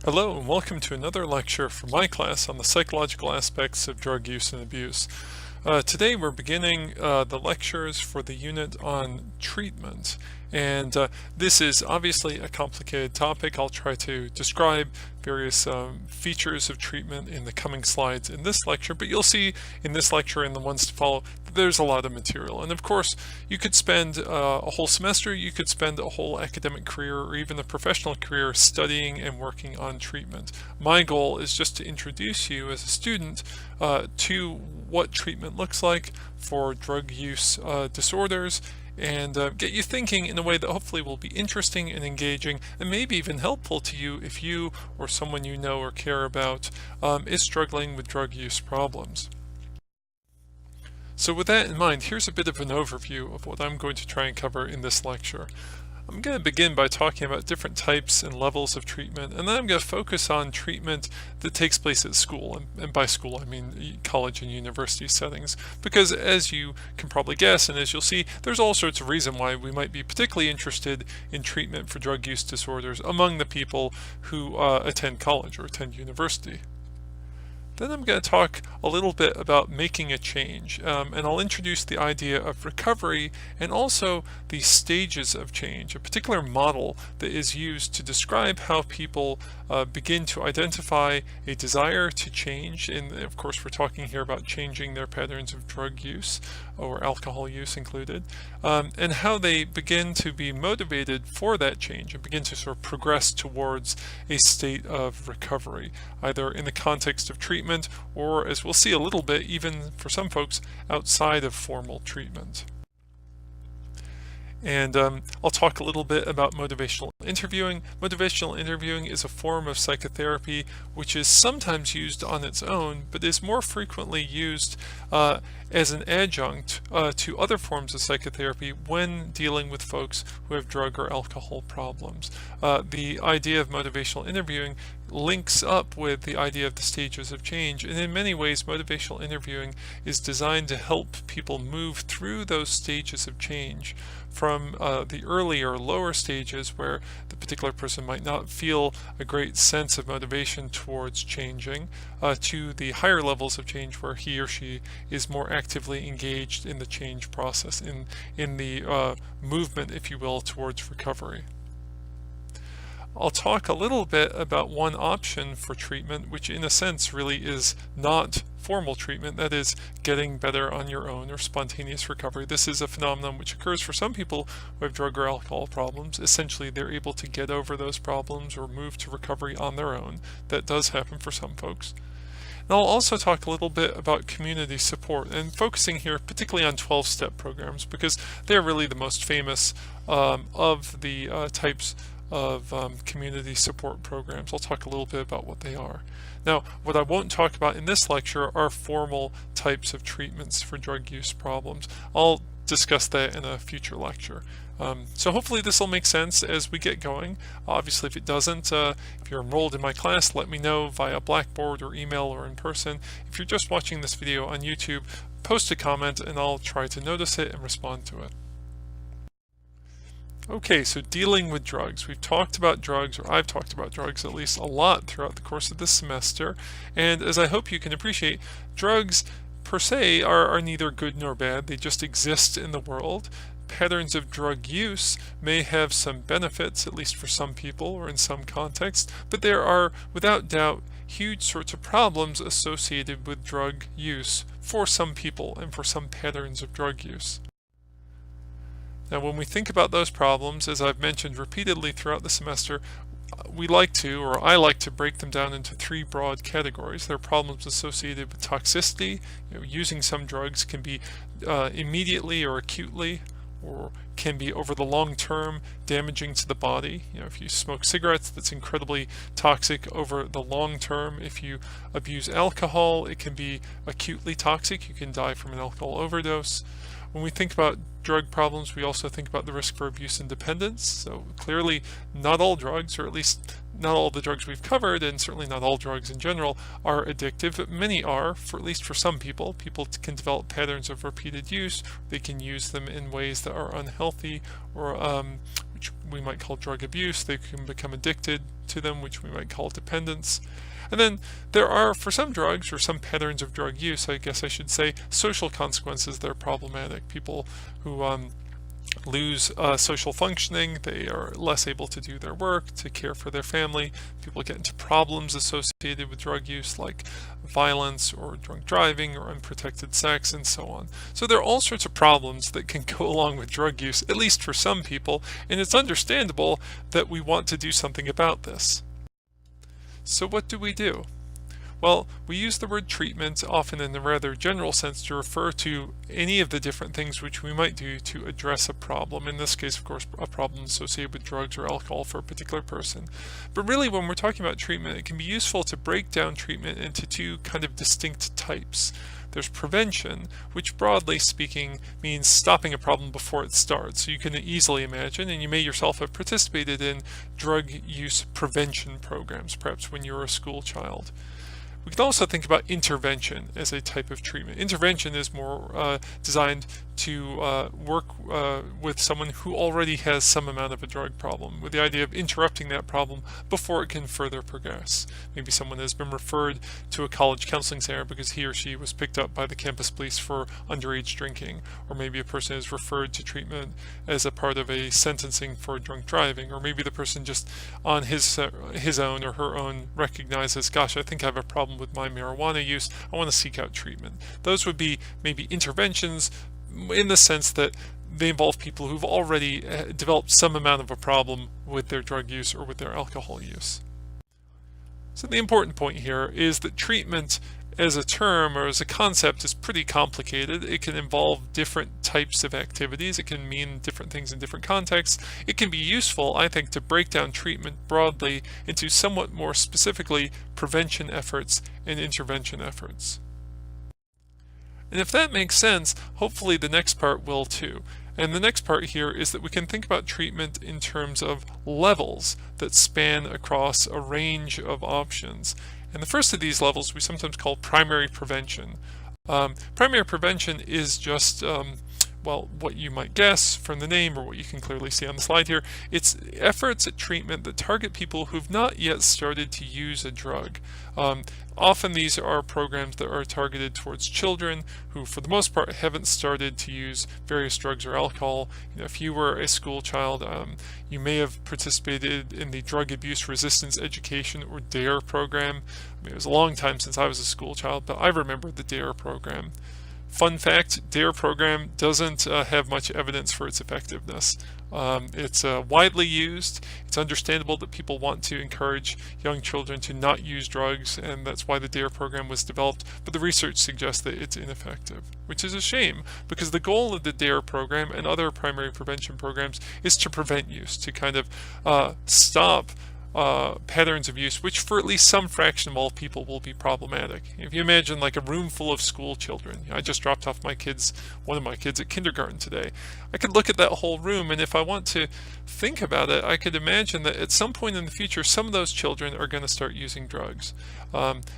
Hello and welcome to another lecture from my class on the psychological aspects of drug use and abuse. Today we're beginning the lectures for the unit on treatment, and this is obviously a complicated topic. I'll try to describe various features of treatment in the coming slides in this lecture, but you'll see in this lecture and the ones to follow that there's a lot of material. And of course, you could spend a whole semester, you could spend a whole academic career or even a professional career studying and working on treatment. My goal is just to introduce you as a student to what treatment looks like for drug use disorders, and get you thinking in a way that hopefully will be interesting and engaging and maybe even helpful to you if you or someone you know or care about is struggling with drug use problems. So with that in mind, here's a bit of an overview of what I'm going to try and cover in this lecture. I'm going to begin by talking about different types and levels of treatment, and then I'm going to focus on treatment that takes place at school, and by school I mean college and university settings, because as you can probably guess and as you'll see, there's all sorts of reasons why we might be particularly interested in treatment for drug use disorders among the people who attend college or attend university. Then I'm going to talk a little bit about making a change, and I'll introduce the idea of recovery and also the stages of change, a particular model that is used to describe how people begin to identify a desire to change. And of course, we're talking here about changing their patterns of drug use or alcohol use included, and how they begin to be motivated for that change and begin to sort of progress towards a state of recovery, either in the context of treatment or, as we'll see a little bit, even for some folks, outside of formal treatment. And I'll talk a little bit about motivational interviewing. Motivational interviewing is a form of psychotherapy which is sometimes used on its own, but is more frequently used as an adjunct to other forms of psychotherapy when dealing with folks who have drug or alcohol problems. The idea of motivational interviewing links up with the idea of the stages of change, and in many ways motivational interviewing is designed to help people move through those stages of change from the earlier lower stages where the particular person might not feel a great sense of motivation towards changing to the higher levels of change where he or she is more actively engaged in the change process, in the movement, if you will, towards recovery. I'll talk a little bit about one option for treatment, which in a sense really is not formal treatment, that is getting better on your own or spontaneous recovery. This is a phenomenon which occurs for some people who have drug or alcohol problems. Essentially, they're able to get over those problems or move to recovery on their own. That does happen for some folks. And I'll also talk a little bit about community support, and focusing here particularly on 12-step programs because they're really the most famous of the types of community support programs. I'll talk a little bit about what they are. Now, what I won't talk about in this lecture are formal types of treatments for drug use problems. I'll discuss that in a future lecture. So hopefully this will make sense as we get going. Obviously, if it doesn't, if you're enrolled in my class, let me know via Blackboard or email or in person. If you're just watching this video on YouTube, post a comment and I'll try to notice it and respond to it. Okay, so dealing with drugs. We've talked about drugs, or I've talked about drugs at least a lot throughout the course of this semester, and as I hope you can appreciate, drugs per se are neither good nor bad. They just exist in the world. Patterns of drug use may have some benefits, at least for some people or in some contexts, but there are without doubt huge sorts of problems associated with drug use for some people and for some patterns of drug use. Now, when we think about those problems, as I've mentioned repeatedly throughout the semester, we like to, or I like to, break them down into three broad categories. There are problems associated with toxicity. Using some drugs can be immediately or acutely, or can be over the long term damaging to the body. If you smoke cigarettes, that's incredibly toxic over the long term. If you abuse alcohol, it can be acutely toxic. You can die from an alcohol overdose. When we think about drug problems, we also think about the risk for abuse and dependence. So clearly not all drugs, or at least not all the drugs we've covered, and certainly not all drugs in general, are addictive, but many are, for at least for some people. People can develop patterns of repeated use. They can use them in ways that are unhealthy or which we might call drug abuse. They can become addicted to them, which we might call dependence. And then there are, for some drugs or some patterns of drug use, I guess I should say, social consequences that are problematic. People who lose social functioning, they are less able to do their work, to care for their family. People get into problems associated with drug use like violence or drunk driving or unprotected sex and so on. So there are all sorts of problems that can go along with drug use, at least for some people, and it's understandable that we want to do something about this. So what do we do? Well, we use the word treatment often in a rather general sense to refer to any of the different things which we might do to address a problem. In this case, of course, a problem associated with drugs or alcohol for a particular person. But really, when we're talking about treatment, it can be useful to break down treatment into two kind of distinct types. There's prevention, which broadly speaking means stopping a problem before it starts. So you can easily imagine, and you may yourself have participated in drug use prevention programs, perhaps when you were a school child. We can also think about intervention as a type of treatment. Intervention is more designed to work with someone who already has some amount of a drug problem, with the idea of interrupting that problem before it can further progress. Maybe someone has been referred to a college counseling center because he or she was picked up by the campus police for underage drinking, or maybe a person is referred to treatment as a part of a sentencing for drunk driving, or maybe the person just on his own or her own recognizes, gosh, I think I have a problem with my marijuana use, I want to seek out treatment. Those would be maybe interventions in the sense that they involve people who've already developed some amount of a problem with their drug use or with their alcohol use. So the important point here is that treatment as a term or as a concept is pretty complicated. It can involve different types of activities. It can mean different things in different contexts. It can be useful, I think, to break down treatment broadly into somewhat more specifically prevention efforts and intervention efforts. And if that makes sense, hopefully the next part will too. And the next part here is that we can think about treatment in terms of levels that span across a range of options. And the first of these levels we sometimes call primary prevention. Primary prevention is just well, what you might guess from the name or what you can clearly see on the slide here. It's efforts at treatment that target people who've not yet started to use a drug. Often these are programs that are targeted towards children who, for the most part, haven't started to use various drugs or alcohol. If you were a school child, you may have participated in the Drug Abuse Resistance Education or DARE program. It was a long time since I was a school child, but I remember the DARE program. Fun fact, DARE program doesn't have much evidence for its effectiveness. It's widely used. It's understandable that people want to encourage young children to not use drugs, and that's why the DARE program was developed, but the research suggests that it's ineffective, which is a shame, because the goal of the DARE program and other primary prevention programs is to prevent use, to kind of stop patterns of use, which for at least some fraction of all people will be problematic. If you imagine like a room full of school children, I just dropped off one of my kids at kindergarten today. I could look at that whole room, and if I want to think about it, I could imagine that at some point in the future, some of those children are going to start using drugs.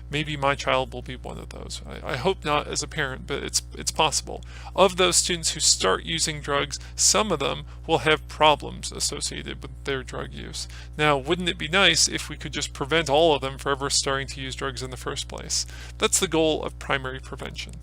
Maybe my child will be one of those. I hope not as a parent, but it's possible. Of those students who start using drugs, some of them will have problems associated with their drug use. Now, wouldn't it be nice if we could just prevent all of them from ever starting to use drugs in the first place? That's the goal of primary prevention.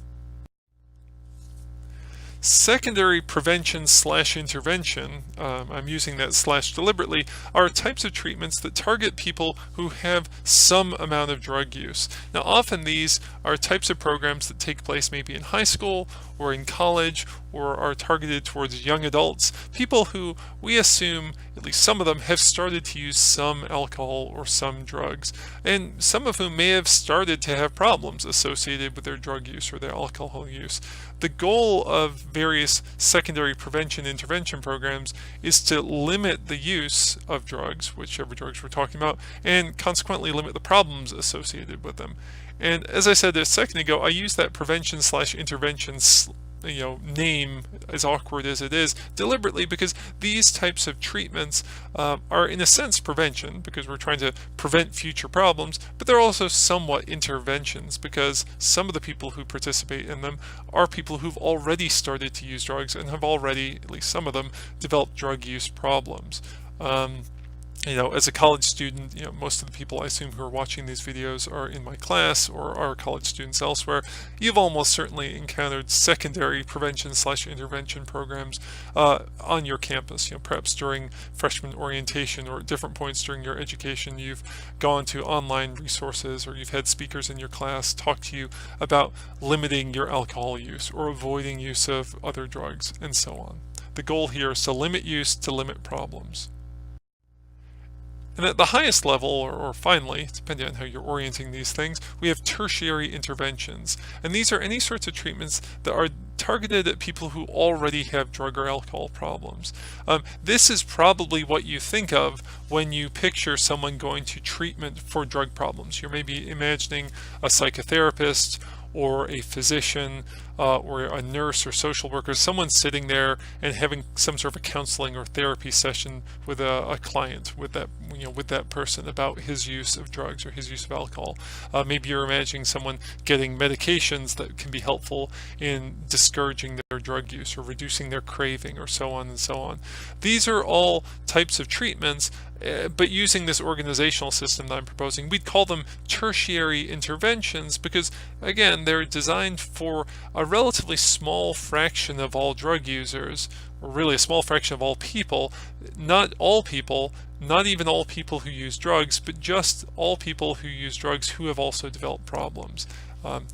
Secondary prevention / intervention, I'm using that / deliberately, are types of treatments that target people who have some amount of drug use. Now often these are types of programs that take place maybe in high school or in college, or are targeted towards young adults, people who we assume, at least some of them, have started to use some alcohol or some drugs, and some of whom may have started to have problems associated with their drug use or their alcohol use. The goal of various secondary prevention intervention programs is to limit the use of drugs, whichever drugs we're talking about, and consequently limit the problems associated with them. And as I said a second ago, I use that prevention / intervention name, as awkward as it is, deliberately, because these types of treatments are in a sense prevention, because we're trying to prevent future problems, but they're also somewhat interventions, because some of the people who participate in them are people who've already started to use drugs and have already, at least some of them, developed drug use problems. As a college student, most of the people I assume who are watching these videos are in my class or are college students elsewhere. You've almost certainly encountered secondary prevention/intervention programs on your campus. Perhaps during freshman orientation or at different points during your education, you've gone to online resources, or you've had speakers in your class talk to you about limiting your alcohol use or avoiding use of other drugs, and so on. The goal here is to limit use, to limit problems. And at the highest level, or finally, depending on how you're orienting these things, we have tertiary interventions. And these are any sorts of treatments that are targeted at people who already have drug or alcohol problems. This is probably what you think of when you picture someone going to treatment for drug problems. You're maybe imagining a psychotherapist or a physician or a nurse or social worker, someone sitting there and having some sort of a counseling or therapy session with a client, with that person about his use of drugs or his use of alcohol. Maybe you're imagining someone getting medications that can be helpful in discouraging their drug use or reducing their craving, or so on and so on. These are all types of treatments, but using this organizational system that I'm proposing, we'd call them tertiary interventions, because again, they're designed for a relatively small fraction of all drug users, or really a small fraction of all people. Not all people, not even all people who use drugs, but just all people who use drugs who have also developed problems.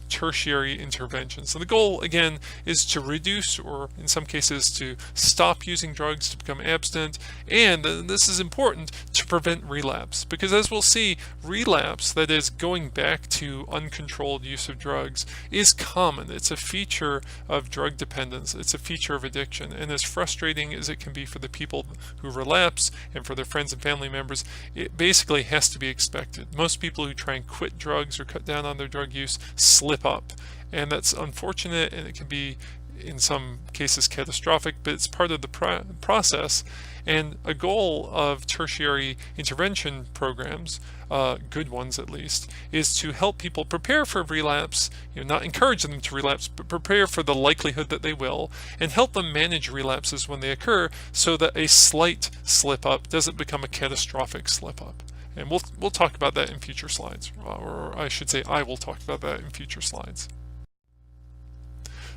Tertiary intervention. So the goal, again, is to reduce, or in some cases to stop using drugs, to become abstinent, and this is important, to prevent relapse. Because as we'll see, relapse, that is going back to uncontrolled use of drugs, is common. It's a feature of drug dependence. It's a feature of addiction. And as frustrating as it can be for the people who relapse and for their friends and family members, it basically has to be expected. Most people who try and quit drugs or cut down on their drug use slip up, and that's unfortunate, and it can be in some cases catastrophic, but it's part of the process. And a goal of tertiary intervention programs, good ones at least, is to help people prepare for relapse, not encourage them to relapse, but prepare for the likelihood that they will, and help them manage relapses when they occur, so that a slight slip up doesn't become a catastrophic slip up. And we'll talk about that in future slides, or I should say I will talk about that in future slides.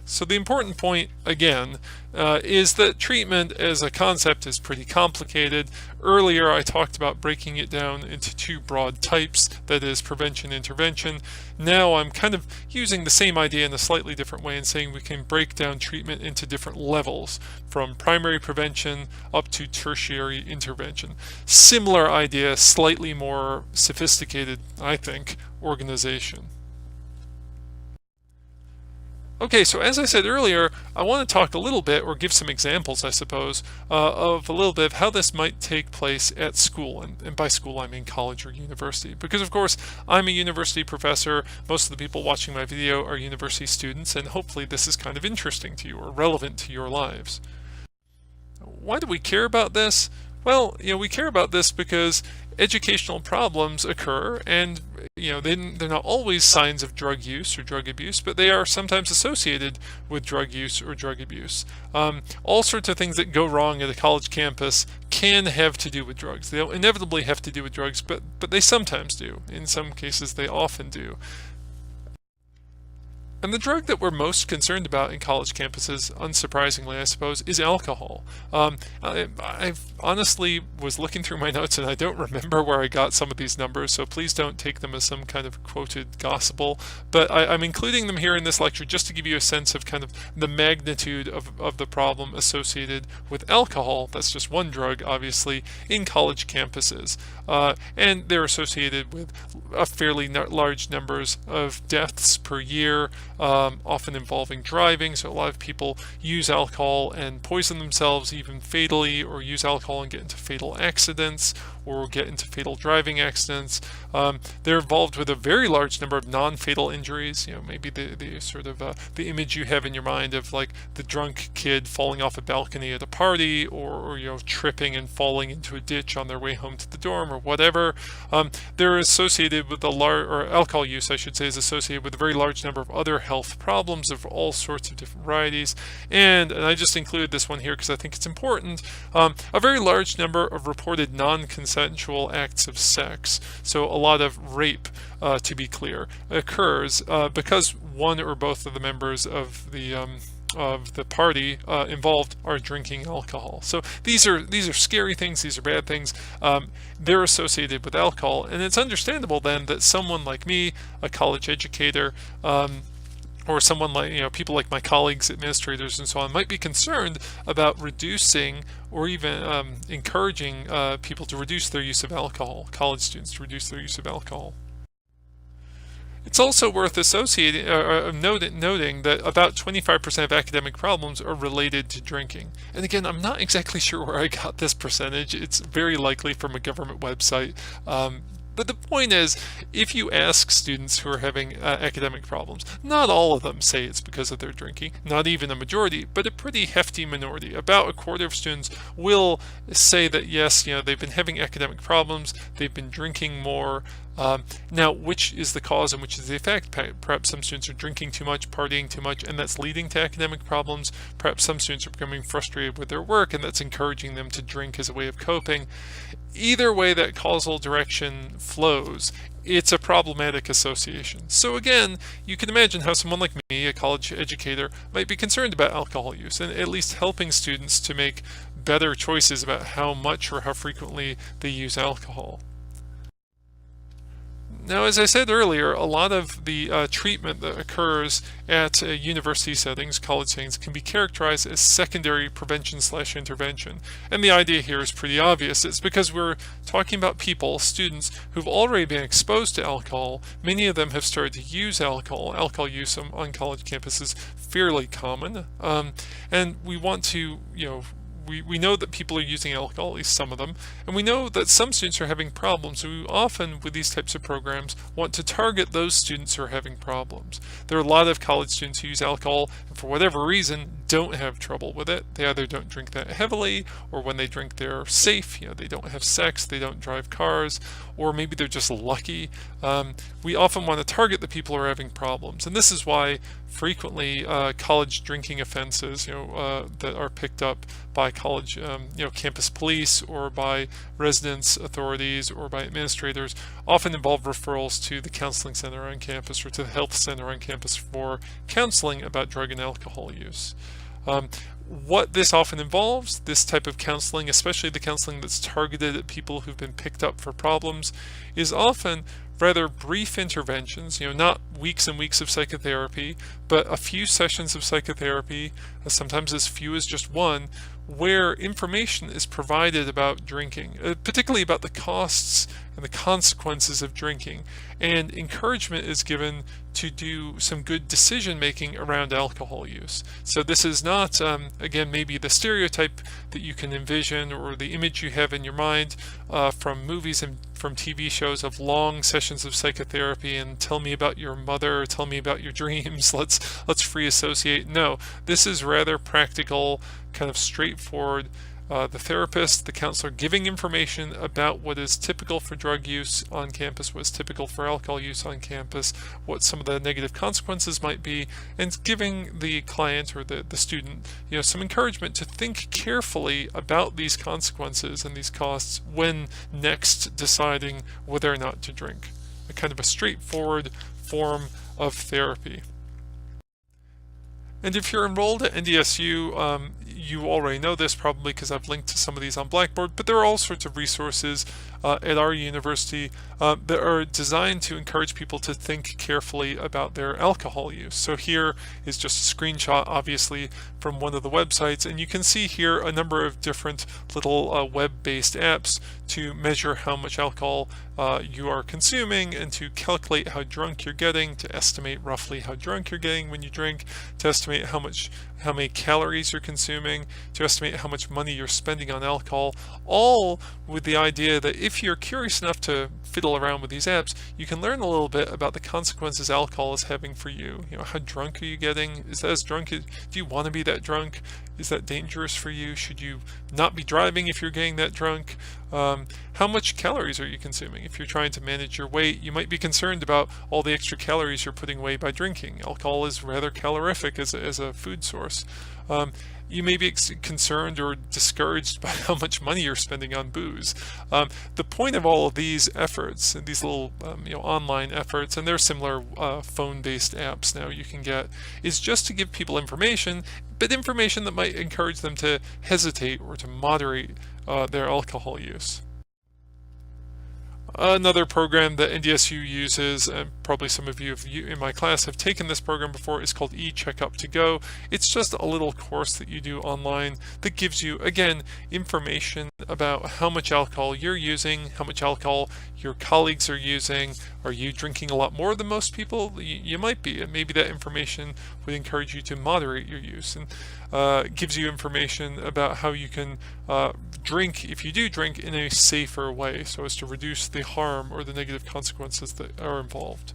So the important point, again, is that treatment as a concept is pretty complicated. Earlier I talked about breaking it down into two broad types, that is prevention, intervention. Now I'm kind of using the same idea in a slightly different way and saying we can break down treatment into different levels, from primary prevention up to tertiary intervention. Similar idea, slightly more sophisticated, I think, organization. Okay, so as I said earlier, I want to talk a little bit, or give some examples, I suppose, of a little bit of how this might take place at school. And by school, I mean college or university. Because, of course, I'm a university professor. Most of the people watching my video are university students, and hopefully this is kind of interesting to you or relevant to your lives. Why do we care about this? Well, we care about this because educational problems occur, and they're not always signs of drug use or drug abuse, but they are sometimes associated with drug use or drug abuse. All sorts of things that go wrong at a college campus can have to do with drugs. They don't inevitably have to do with drugs, but they sometimes do. In some cases, they often do. And the drug that we're most concerned about in college campuses, unsurprisingly, I suppose, is alcohol. I honestly was looking through my notes and I don't remember where I got some of these numbers, so please don't take them as some kind of quoted gospel. But I'm including them here in this lecture just to give you a sense of kind of the magnitude of the problem associated with alcohol. That's just one drug, obviously, in college campuses. And they're associated with a fairly large numbers of deaths per year, often involving driving. So a lot of people use alcohol and poison themselves, even fatally, or use alcohol and get into fatal accidents or get into fatal driving accidents. They're involved with a very large number of non-fatal injuries. Maybe the sort of the image you have in your mind of like the drunk kid falling off a balcony at a party, or tripping and falling into a ditch on their way home to the dorm, or whatever. They're associated with or alcohol use, I should say, is associated with a very large number of other health problems of all sorts of different varieties. And I just included this one here because I think it's important. A very large number of reported non-consensual acts of sex. So a lot of rape, to be clear, occurs because one or both of the members of the party involved are drinking alcohol. So these are scary things. These are bad things. They're associated with alcohol, and it's understandable then that someone like me, a college educator, or someone like people like my colleagues, administrators, and so on, might be concerned about reducing or even encouraging people to reduce their use of alcohol, college students to reduce their use of alcohol. It's also worth noting that about 25% of academic problems are related to drinking. And again, I'm not exactly sure where I got this percentage. It's very likely from a government website. But the point is, if you ask students who are having academic problems, not all of them say it's because of their drinking, not even a majority, but a pretty hefty minority. About a quarter of students will say that yes, they've been having academic problems, they've been drinking more. Now, which is the cause and which is the effect? Perhaps some students are drinking too much, partying too much, and that's leading to academic problems. Perhaps some students are becoming frustrated with their work, and that's encouraging them to drink as a way of coping. Either way that causal direction flows, it's a problematic association. So again, you can imagine how someone like me, a college educator, might be concerned about alcohol use, and at least helping students to make better choices about how much or how frequently they use alcohol. Now, as I said earlier, a lot of the treatment that occurs at university settings, college settings, can be characterized as secondary prevention/intervention. And the idea here is pretty obvious. It's because we're talking about people, students, who've already been exposed to alcohol. Many of them have started to use alcohol. Alcohol use on college campuses is fairly common. And we want to, we know that people are using alcohol, at least some of them, and we know that some students are having problems. So we often, with these types of programs, want to target those students who are having problems. There are a lot of college students who use alcohol and for whatever reason don't have trouble with it. They either don't drink that heavily, or when they drink they're safe. They don't have sex, they don't drive cars, or maybe they're just lucky. We often want to target the people who are having problems, and this is why frequently college drinking offenses that are picked up by college campus police or by residence authorities or by administrators often involve referrals to the counseling center on campus or to the health center on campus for counseling about drug and alcohol use. What this often involves, this type of counseling, especially the counseling that's targeted at people who've been picked up for problems, is often rather brief interventions, not weeks and weeks of psychotherapy, but a few sessions of psychotherapy, sometimes as few as just one, where information is provided about drinking, particularly about the costs and the consequences of drinking, and encouragement is given to do some good decision making around alcohol use. So this is not, again, maybe the stereotype that you can envision or the image you have in your mind from movies and from TV shows of long sessions of psychotherapy and tell me about your mother, tell me about your dreams, let's free associate. No, this is rather practical, kind of straightforward. The therapist, the counselor giving information about what is typical for drug use on campus, what is typical for alcohol use on campus, what some of the negative consequences might be, and giving the client or the student some encouragement to think carefully about these consequences and these costs when next deciding whether or not to drink. A kind of a straightforward form of therapy. And if you're enrolled at NDSU, you already know this probably because I've linked to some of these on Blackboard, but there are all sorts of resources at our university that are designed to encourage people to think carefully about their alcohol use. So here is just a screenshot, obviously, from one of the websites, and you can see here a number of different little web-based apps to measure how much alcohol you are consuming and to calculate how drunk you're getting, to estimate roughly how drunk you're getting when you drink, to estimate how many calories you're consuming, to estimate how much money you're spending on alcohol, all with the idea that if you're curious enough to fiddle around with these apps, you can learn a little bit about the consequences alcohol is having for you. You know, how drunk are you getting? Is that as drunk? Do you want to be that drunk? Is that dangerous for you? Should you not be driving if you're getting that drunk? How much calories are you consuming? If you're trying to manage your weight, you might be concerned about all the extra calories you're putting away by drinking. Alcohol is rather calorific as a food source. You may be concerned or discouraged by how much money you're spending on booze. The point of all of these efforts, and these little online efforts, and there are similar phone-based apps now you can get, is just to give people information, but information that might encourage them to hesitate or to moderate their alcohol use. Another program that NDSU uses, and probably some of you in my class have taken this program before, is called eCheckup2Go. It's just a little course that you do online that gives you, again, information about how much alcohol you're using, how much alcohol your colleagues are using. Are you drinking a lot more than most people? You might be, and maybe that information would encourage you to moderate your use, and gives you information about how you can drink, if you do drink, in a safer way so as to reduce the harm or the negative consequences that are involved.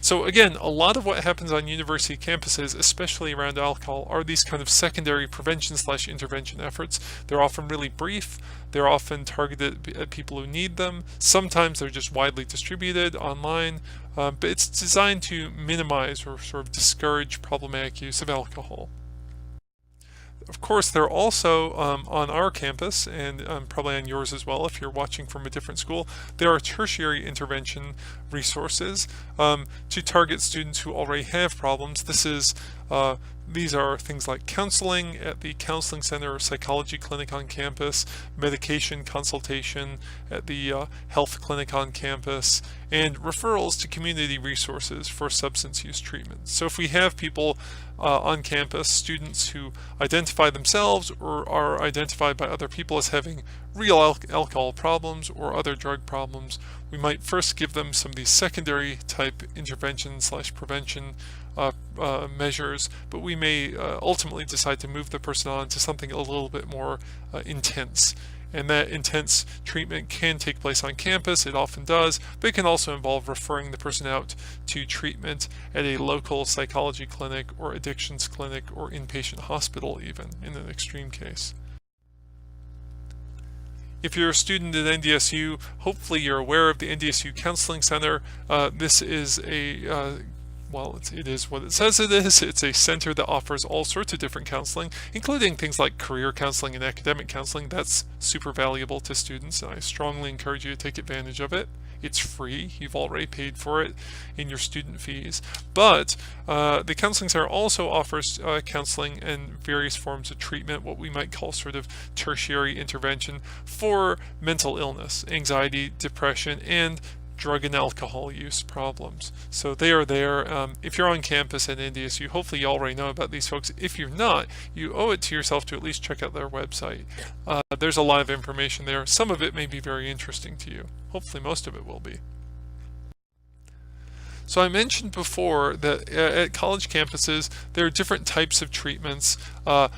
So again, a lot of what happens on university campuses, especially around alcohol, are these kind of secondary prevention/intervention efforts. They're often really brief. They're often targeted at people who need them. Sometimes they're just widely distributed online, but it's designed to minimize or sort of discourage problematic use of alcohol. Of course, they're also on our campus, and probably on yours as well if you're watching from a different school, there are tertiary intervention resources to target students who already have problems. These are things like counseling at the counseling center or psychology clinic on campus, medication consultation at the health clinic on campus, and referrals to community resources for substance use treatment. So if we have people on campus, students who identify themselves or are identified by other people as having real alcohol problems or other drug problems, we might first give them some of these secondary type intervention/prevention measures, but we may ultimately decide to move the person on to something a little bit more intense. And that intense treatment can take place on campus, it often does, but it can also involve referring the person out to treatment at a local psychology clinic or addictions clinic or inpatient hospital even, in an extreme case. If you're a student at NDSU, hopefully you're aware of the NDSU Counseling Center. This is it is what it says it is. It's a center that offers all sorts of different counseling, including things like career counseling and academic counseling. That's super valuable to students, and I strongly encourage you to take advantage of it. It's free. You've already paid for it in your student fees. But the Counseling Center also offers counseling and various forms of treatment, what we might call sort of tertiary intervention for mental illness, anxiety, depression, and drug and alcohol use problems. So they are there. If you're on campus at NDSU, hopefully you already know about these folks. If you're not, you owe it to yourself to at least check out their website. There's a lot of information there. Some of it may be very interesting to you. Hopefully most of it will be. So I mentioned before that at college campuses there are different types of treatments.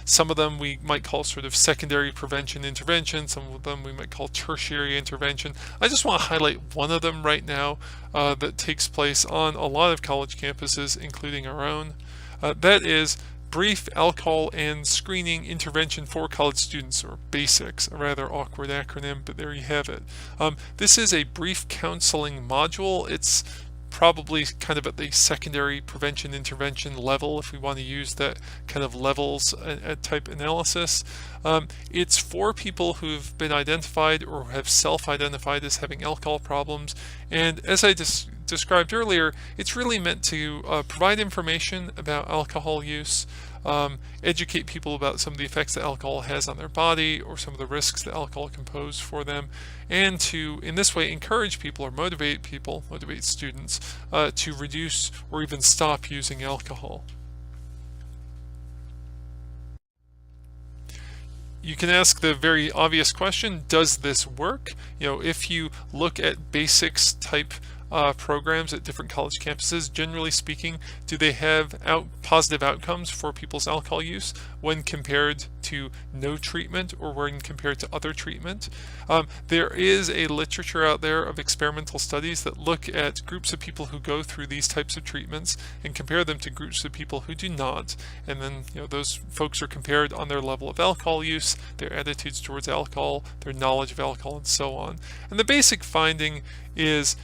Some of them we might call sort of secondary prevention intervention, some of them we might call tertiary intervention. I just want to highlight one of them right now that takes place on a lot of college campuses, including our own. That is brief alcohol and screening intervention for college students, or BASICS, a rather awkward acronym, but there you have it. This is a brief counseling module. It's probably kind of at the secondary prevention intervention level, if we want to use that kind of levels type analysis. It's for people who've been identified or have self-identified as having alcohol problems, and as I described earlier, it's really meant to provide information about alcohol use, educate people about some of the effects that alcohol has on their body or some of the risks that alcohol can pose for them, and to, in this way, encourage people or motivate students to reduce or even stop using alcohol. You can ask the very obvious question, does this work? If you look at basics type programs at different college campuses, generally speaking, do they have positive outcomes for people's alcohol use when compared to no treatment or when compared to other treatment? There is a literature out there of experimental studies that look at groups of people who go through these types of treatments and compare them to groups of people who do not, and then those folks are compared on their level of alcohol use, their attitudes towards alcohol, their knowledge of alcohol, and so on. And the basic finding is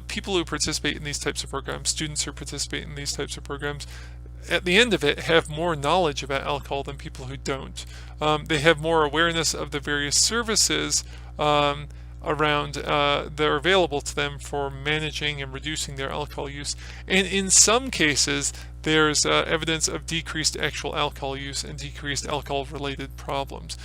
people who participate in these types of programs, students who participate in these types of programs, at the end of it have more knowledge about alcohol than people who don't. They have more awareness of the various services around that are available to them for managing and reducing their alcohol use. And in some cases, there's evidence of decreased actual alcohol use and decreased alcohol-related problems.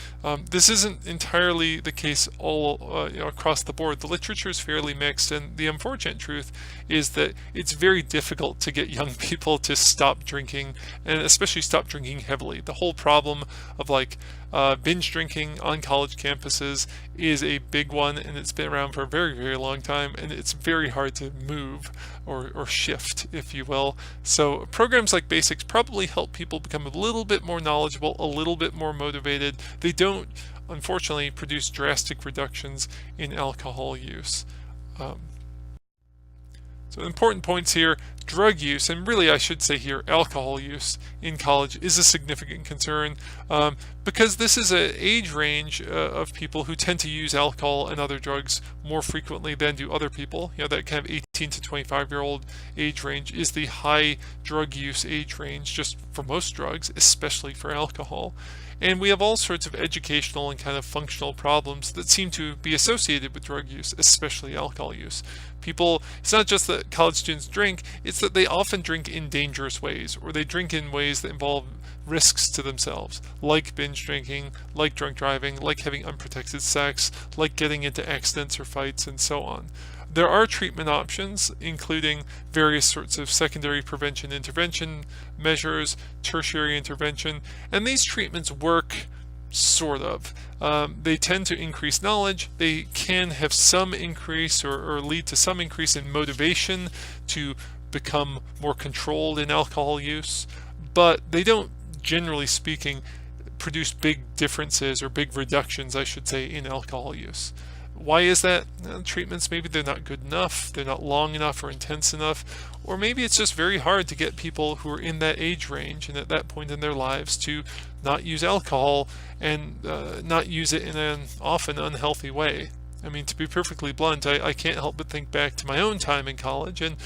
This isn't entirely the case all across the board. The literature is fairly mixed, and the unfortunate truth is that it's very difficult to get young people to stop drinking, and especially stop drinking heavily. The whole problem of binge drinking on college campuses is a big one, and it's been around for a very, very long time, and it's very hard to move or shift, if you will. So programs like Basics probably help people become a little bit more knowledgeable, a little bit more motivated. They don't, unfortunately, produce drastic reductions in alcohol use. So important points here, drug use, and really I should say here alcohol use in college is a significant concern because this is an age range of people who tend to use alcohol and other drugs more frequently than do other people. That kind of 18 to 25-year-old age range is the high drug use age range just for most drugs, especially for alcohol. And we have all sorts of educational and kind of functional problems that seem to be associated with drug use, especially alcohol use. It's not just that college students drink, it's that they often drink in dangerous ways, or they drink in ways that involve risks to themselves, like binge drinking, like drunk driving, like having unprotected sex, like getting into accidents or fights, and so on. There are treatment options, including various sorts of secondary prevention intervention measures, tertiary intervention, and these treatments work sort of. They tend to increase knowledge. They can have some increase or lead to some increase in motivation to become more controlled in alcohol use, but they don't, generally speaking, produce big differences or big reductions, I should say, in alcohol use. Why is that? Treatments, maybe they're not good enough, they're not long enough or intense enough, or maybe it's just very hard to get people who are in that age range and at that point in their lives to not use alcohol and not use it in an often unhealthy way. I mean, to be perfectly blunt, I can't help but think back to my own time in college, and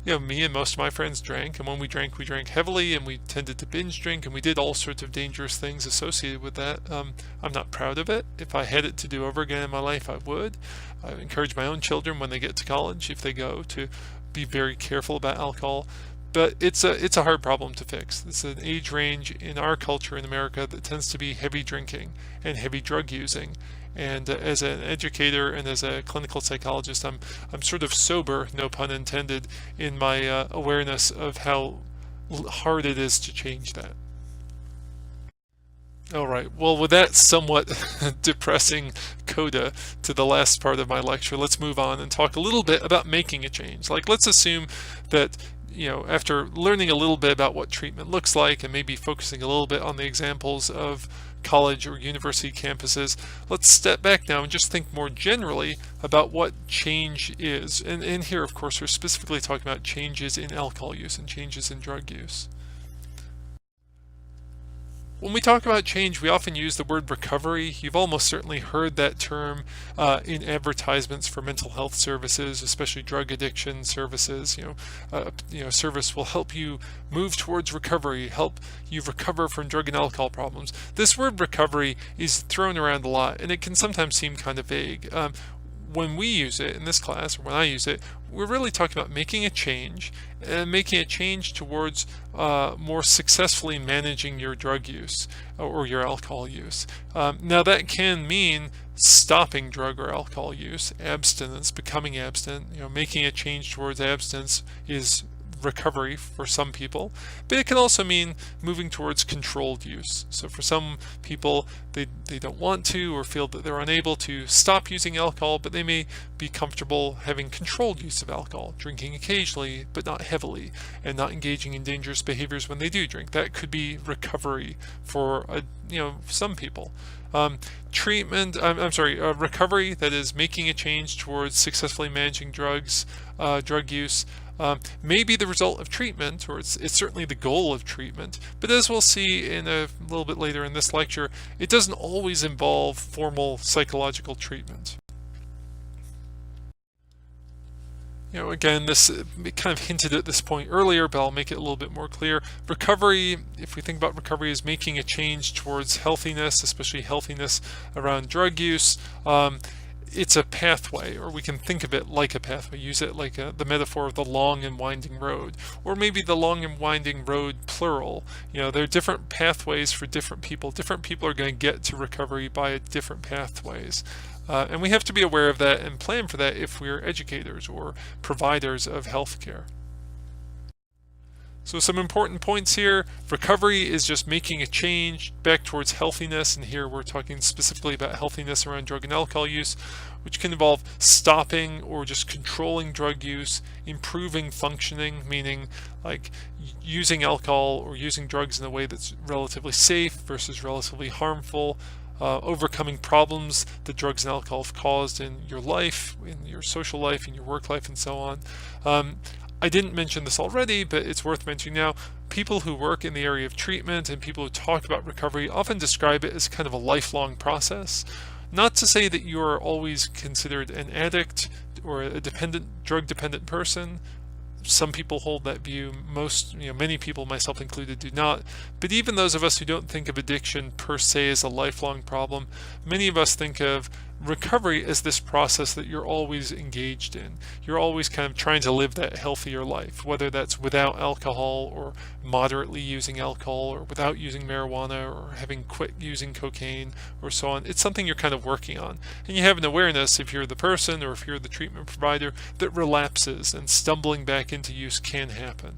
me and most of my friends drank, and when we drank heavily, and we tended to binge drink, and we did all sorts of dangerous things associated with that. I'm not proud of it. If I had it to do over again in my life, I would. I encourage my own children when they get to college, if they go, to be very careful about alcohol. But it's a hard problem to fix. It's an age range in our culture in America that tends to be heavy drinking and heavy drug using. And as an educator and as a clinical psychologist, I'm sort of sober, no pun intended, in my awareness of how hard it is to change that. All right, well, with that somewhat depressing coda to the last part of my lecture, let's move on and talk a little bit about making a change. Let's assume that after learning a little bit about what treatment looks like and maybe focusing a little bit on the examples of college or university campuses, let's step back now and just think more generally about what change is. And here, of course, we're specifically talking about changes in alcohol use and changes in drug use. When we talk about change, we often use the word recovery. You've almost certainly heard that term in advertisements for mental health services, especially drug addiction services. Service will help you move towards recovery, help you recover from drug and alcohol problems. This word recovery is thrown around a lot, and it can sometimes seem kind of vague. when we use it in this class, or when I use it, we're really talking about making a change, and making a change towards more successfully managing your drug use or your alcohol use. Now that can mean stopping drug or alcohol use, abstinence, becoming abstinent. Making a change towards abstinence is recovery for some people, but it can also mean moving towards controlled use. So for some people, they don't want to or feel that they're unable to stop using alcohol, but they may be comfortable having controlled use of alcohol, drinking occasionally but not heavily, and not engaging in dangerous behaviors when they do drink. That could be recovery for some people. Recovery, that is making a change towards successfully managing drug use, may be the result of treatment, or it's certainly the goal of treatment, but as we'll see in a little bit later in this lecture, it doesn't always involve formal psychological treatment. Again, this kind of hinted at this point earlier, but I'll make it a little bit more clear. Recovery, if we think about recovery as making a change towards healthiness, especially healthiness around drug use, it's a pathway, or we can think of it like a pathway, use it like the metaphor of the long and winding road, or maybe the long and winding road plural. There are different pathways for different people. Different people are going to get to recovery by different pathways. And we have to be aware of that and plan for that if we're educators or providers of healthcare. So some important points here. Recovery is just making a change back towards healthiness, and here we're talking specifically about healthiness around drug and alcohol use, which can involve stopping or just controlling drug use, improving functioning, meaning like using alcohol or using drugs in a way that's relatively safe versus relatively harmful, overcoming problems that drugs and alcohol have caused in your life, in your social life, in your work life, and so on. I didn't mention this already, but it's worth mentioning now. People who work in the area of treatment and people who talk about recovery often describe it as kind of a lifelong process. Not to say that you are always considered an addict or a drug-dependent person. Some people hold that view. Many people, myself included, do not. But even those of us who don't think of addiction per se as a lifelong problem, many of us think of recovery as this process that you're always engaged in. You're always kind of trying to live that healthier life, whether that's without alcohol or moderately using alcohol or without using marijuana or having quit using cocaine or so on. It's something you're kind of working on. And you have an awareness, if you're the person or if you're the treatment provider, that relapses and stumbling back into use can happen.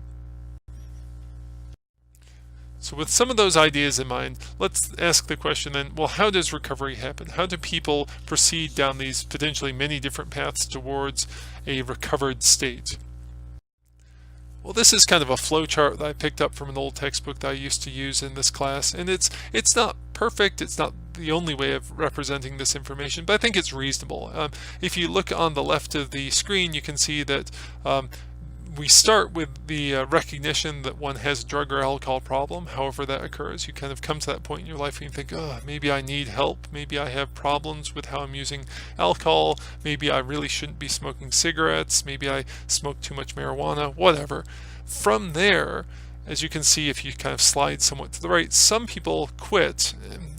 So with some of those ideas in mind, let's ask the question then, well, how does recovery happen? How do people proceed down these potentially many different paths towards a recovered state? Well, this is kind of a flow chart that I picked up from an old textbook that I used to use in this class, and it's not perfect, it's not the only way of representing this information, but I think it's reasonable. If you look on the left of the screen, you can see that we start with the recognition that one has a drug or alcohol problem, however that occurs. You kind of come to that point in your life and you think, oh, maybe I need help, maybe I have problems with how I'm using alcohol, maybe I really shouldn't be smoking cigarettes, maybe I smoke too much marijuana, whatever. From there, as you can see, if you kind of slide somewhat to the right, some people quit,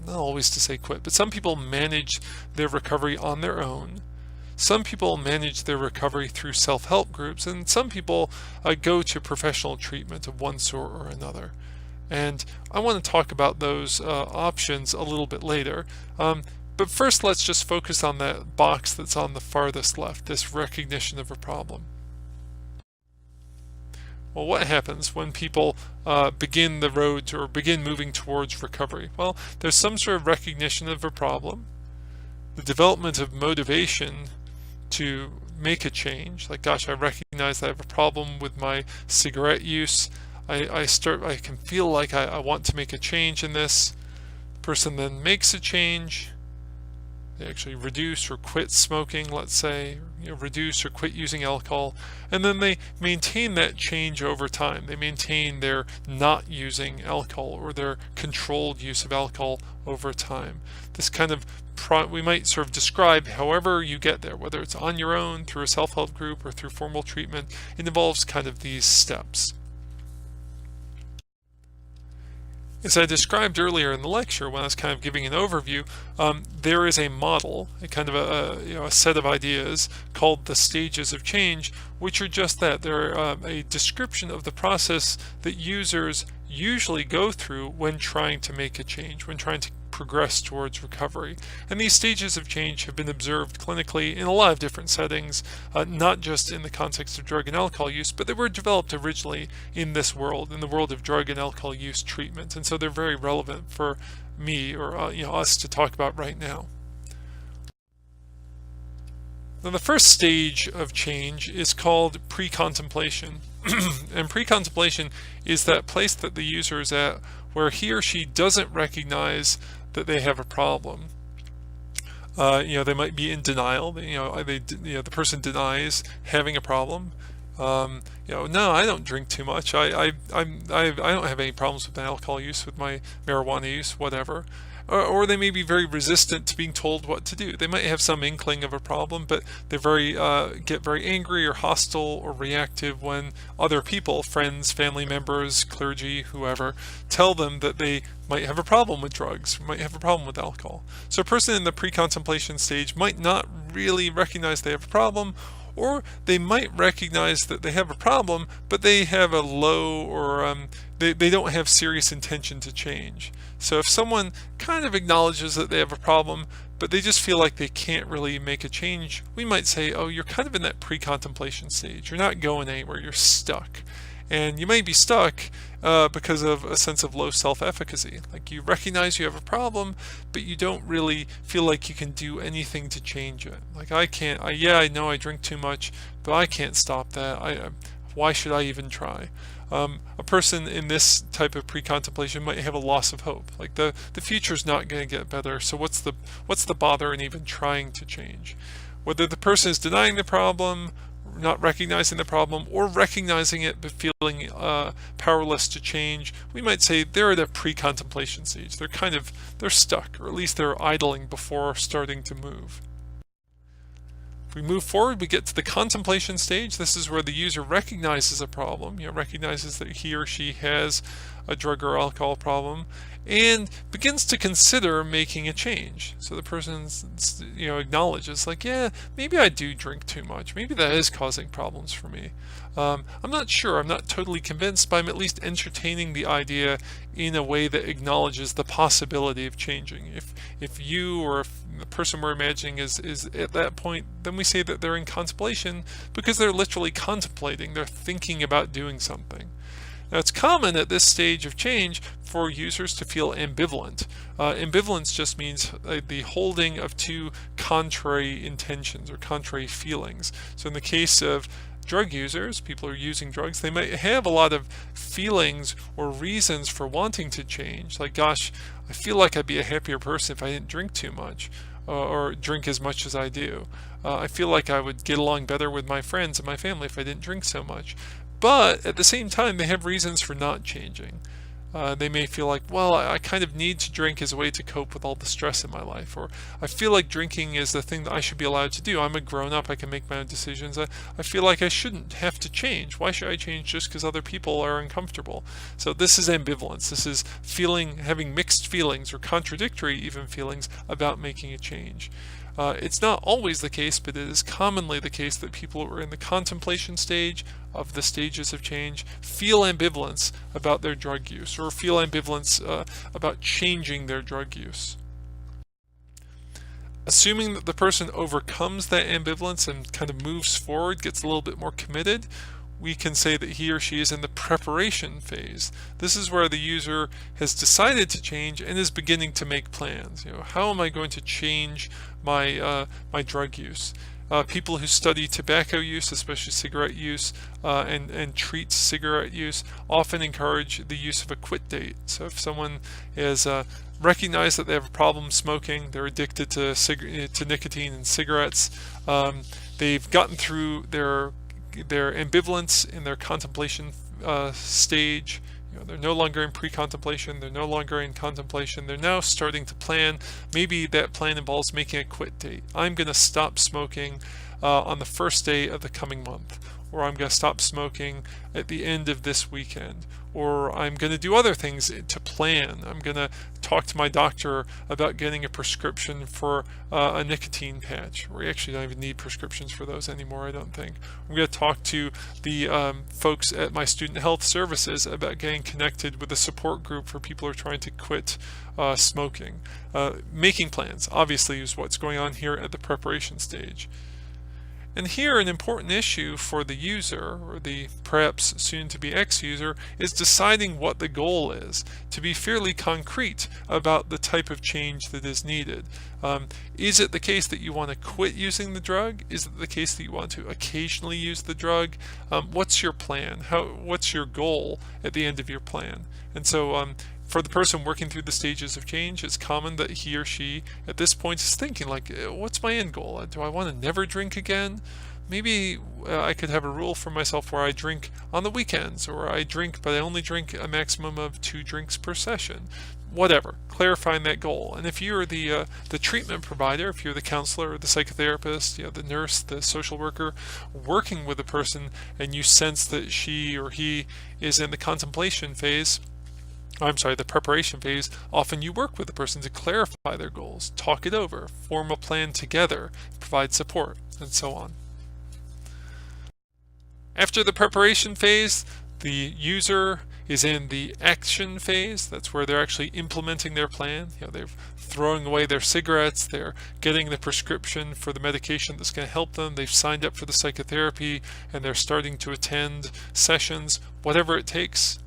not always to say quit, but some people manage their recovery on their own. Some people manage their recovery through self-help groups, and some people go to professional treatment of one sort or another. And I want to talk about those options a little bit later. But first, let's just focus on that box that's on the farthest left, this recognition of a problem. Well, what happens when people begin the road or begin moving towards recovery? Well, there's some sort of recognition of a problem, the development of motivation to make a change, like, gosh, I recognize that I have a problem with my cigarette use. I can feel like I want to make a change in this. The person then makes a change. They actually reduce or quit smoking, let's say, reduce or quit using alcohol, and then they maintain that change over time. They maintain their not using alcohol or their controlled use of alcohol over time. This kind of we might sort of describe however you get there, whether it's on your own, through a self-help group, or through formal treatment. It involves kind of these steps. As I described earlier in the lecture when I was kind of giving an overview, there is a model, a kind of a set of ideas called the stages of change, which are just that. They're a description of the process that users usually go through when trying to make a change, when trying to progress towards recovery. And these stages of change have been observed clinically in a lot of different settings, not just in the context of drug and alcohol use, but they were developed originally in this world, in the world of drug and alcohol use treatment. And so they're very relevant for me or us to talk about right now. Now, the first stage of change is called pre-contemplation. And pre-contemplation is that place that the user is at where he or she doesn't recognize that they have a problem. They might be in denial. The person denies having a problem. No, I don't drink too much. I don't have any problems with my alcohol use, with my marijuana use, whatever. Or they may be very resistant to being told what to do. They might have some inkling of a problem, but they get very angry or hostile or reactive when other people, friends, family members, clergy, whoever, tell them that they might have a problem with drugs, might have a problem with alcohol. So a person in the pre-contemplation stage might not really recognize they have a problem, or they might recognize that they have a problem, but they have a low or they don't have serious intention to change. So if someone kind of acknowledges that they have a problem, but they just feel like they can't really make a change, we might say, oh, you're kind of in that pre-contemplation stage. You're not going anywhere, you're stuck. And you may be stuck because of a sense of low self-efficacy. Like you recognize you have a problem, but you don't really feel like you can do anything to change it. Like I know I drink too much, but I can't stop that. Why should I even try? A person in this type of pre-contemplation might have a loss of hope. Like the future's not going to get better, so what's the bother in even trying to change? Whether the person is denying the problem, not recognizing the problem, or recognizing it but feeling powerless to change, we might say they're at a pre-contemplation stage. They're stuck, or at least they're idling before starting to move. If we move forward, we get to the contemplation stage. This is where the user recognizes a problem, recognizes that he or she has a drug or alcohol problem, and begins to consider making a change. So the person acknowledges, like, yeah, maybe I do drink too much. Maybe that is causing problems for me. I'm not sure. I'm not totally convinced, but I'm at least entertaining the idea in a way that acknowledges the possibility of changing. If you or if the person we're imagining is at that point, then we say that they're in contemplation because they're literally contemplating. They're thinking about doing something. Now, it's common at this stage of change for users to feel ambivalent. Ambivalence just means the holding of two contrary intentions or contrary feelings. So in the case of drug users, people who are using drugs, they might have a lot of feelings or reasons for wanting to change. Like, gosh, I feel like I'd be a happier person if I didn't drink too much or drink as much as I do. I feel like I would get along better with my friends and my family if I didn't drink so much. But at the same time, they have reasons for not changing. They may feel like, well, I kind of need to drink as a way to cope with all the stress in my life, or I feel like drinking is the thing that I should be allowed to do. I'm a grown-up, I can make my own decisions. I feel like I shouldn't have to change. Why should I change just because other people are uncomfortable? So this is ambivalence. This is having mixed feelings or contradictory even feelings about making a change. It's not always the case, but it is commonly the case that people who are in the contemplation stage of the stages of change feel ambivalence about their drug use, or feel ambivalence about changing their drug use. Assuming that the person overcomes that ambivalence and kind of moves forward, gets a little bit more committed, we can say that he or she is in the preparation phase. This is where the user has decided to change and is beginning to make plans. How am I going to change my drug use? People who study tobacco use, especially cigarette use, and treat cigarette use, often encourage the use of a quit date. So if someone has recognized that they have a problem smoking, they're addicted to nicotine and cigarettes, they've gotten through their ambivalence in their contemplation stage. They're no longer in pre-contemplation, they're no longer in contemplation, they're now starting to plan. Maybe that plan involves making a quit date. I'm going to stop smoking on the first day of the coming month. or I'm going to stop smoking at the end of this weekend, or I'm going to do other things to plan. I'm going to talk to my doctor about getting a prescription for a nicotine patch. We actually don't even need prescriptions for those anymore, I don't think. I'm going to talk to the folks at my student health services about getting connected with a support group for people who are trying to quit smoking. Making plans, obviously, is what's going on here at the preparation stage. And here an important issue for the user, or the perhaps soon-to-be ex-user, is deciding what the goal is, to be fairly concrete about the type of change that is needed. Is it the case that you want to quit using the drug? Is it the case that you want to occasionally use the drug? What's your plan? What's your goal at the end of your plan? And so for the person working through the stages of change, it's common that he or she at this point is thinking like, what's my end goal? Do I want to never drink again? Maybe I could have a rule for myself where I drink on the weekends, or I drink, but I only drink a maximum of 2 drinks per session. Whatever, clarifying that goal. And if you're the treatment provider, if you're the counselor or the psychotherapist, the nurse, the social worker, working with a person, and you sense that she or he is in the contemplation phase, the preparation phase, often you work with the person to clarify their goals, talk it over, form a plan together, provide support, and so on. After the preparation phase, the user is in the action phase. That's where they're actually implementing their plan. They're throwing away their cigarettes, they're getting the prescription for the medication that's going to help them, they've signed up for the psychotherapy, and they're starting to attend sessions, whatever it takes.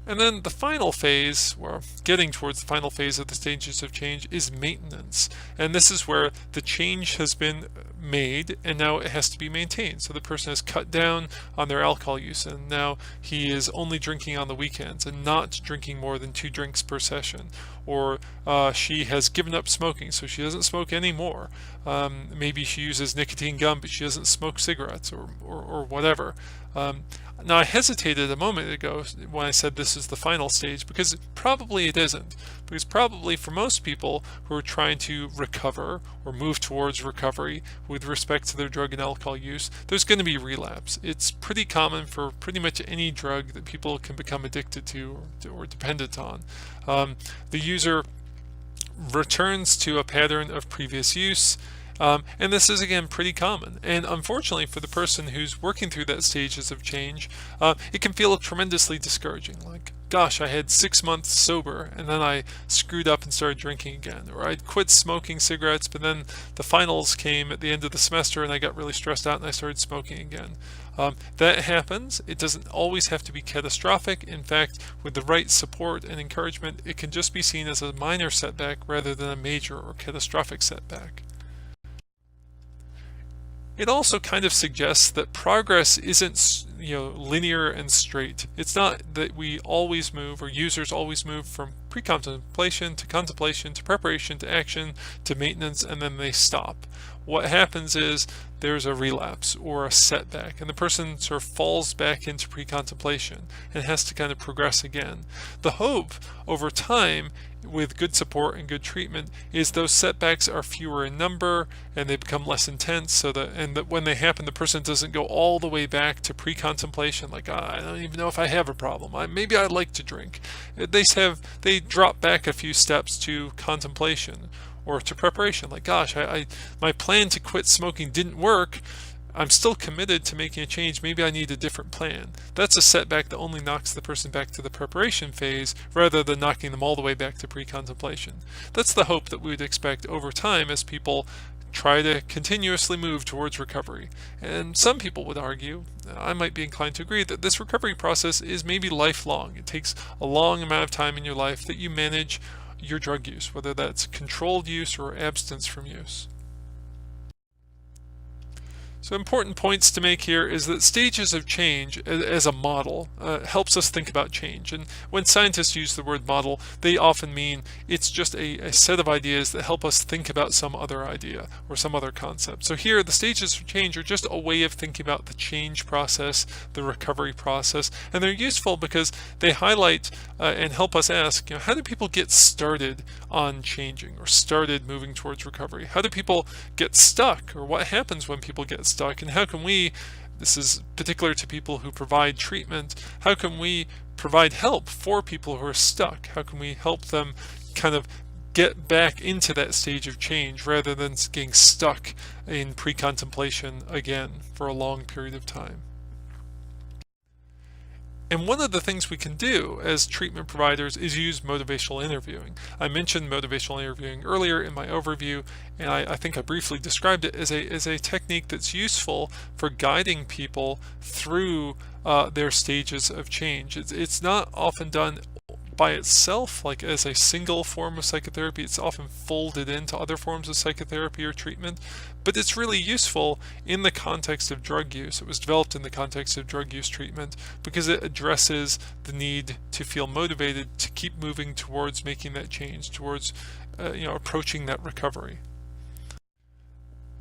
And then the final phase, or getting towards the final phase of the stages of change, is maintenance. And this is where the change has been made and now it has to be maintained. So the person has cut down on their alcohol use, and now he is only drinking on the weekends and not drinking more than 2 drinks per session. Or she has given up smoking, so she doesn't smoke anymore. Maybe she uses nicotine gum, but she doesn't smoke cigarettes, or whatever. Now, I hesitated a moment ago when I said this is the final stage, because probably it isn't. Because probably for most people who are trying to recover or move towards recovery with respect to their drug and alcohol use, there's going to be relapse. It's pretty common for pretty much any drug that people can become addicted to or dependent on. The user returns to a pattern of previous use. And this is, again, pretty common. And unfortunately, for the person who's working through that stages of change, it can feel tremendously discouraging. Like, gosh, I had 6 months sober, and then I screwed up and started drinking again. Or I'd quit smoking cigarettes, but then the finals came at the end of the semester, and I got really stressed out, and I started smoking again. That happens. It doesn't always have to be catastrophic. In fact, with the right support and encouragement, it can just be seen as a minor setback rather than a major or catastrophic setback. It also kind of suggests that progress isn't, linear and straight. It's not that we always move, or users always move, from pre-contemplation to contemplation to preparation to action to maintenance, and then they stop. What happens is there's a relapse or a setback, and the person sort of falls back into pre-contemplation and has to kind of progress again. The hope over time, with good support and good treatment, is those setbacks are fewer in number and they become less intense, so that when they happen, the person doesn't go all the way back to pre-contemplation, like, I don't even know if I have a problem, maybe I'd like to drink. They drop back a few steps to contemplation or to preparation, like, gosh, my plan to quit smoking didn't work. I'm still committed to making a change. Maybe I need a different plan. That's a setback that only knocks the person back to the preparation phase rather than knocking them all the way back to pre-contemplation. That's the hope that we would expect over time as people try to continuously move towards recovery. And some people would argue, I might be inclined to agree, that this recovery process is maybe lifelong. It takes a long amount of time in your life that you manage your drug use, whether that's controlled use or abstinence from use. So important points to make here is that stages of change as a model helps us think about change. And when scientists use the word model, they often mean it's just a set of ideas that help us think about some other idea or some other concept. So here, the stages of change are just a way of thinking about the change process, the recovery process, and they're useful because they highlight and help us ask, how do people get started on changing or started moving towards recovery? How do people get stuck, or what happens when people get stuck, and how can we, this is particular to people who provide treatment, how can we provide help for people who are stuck? How can we help them kind of get back into that stage of change rather than getting stuck in pre-contemplation again for a long period of time? And one of the things we can do as treatment providers is use motivational interviewing. I mentioned motivational interviewing earlier in my overview, and I think I briefly described it as a technique that's useful for guiding people through their stages of change. It's not often done by itself, like as a single form of psychotherapy. It's often folded into other forms of psychotherapy or treatment, but it's really useful in the context of drug use. It was developed in the context of drug use treatment because it addresses the need to feel motivated to keep moving towards making that change, towards approaching that recovery.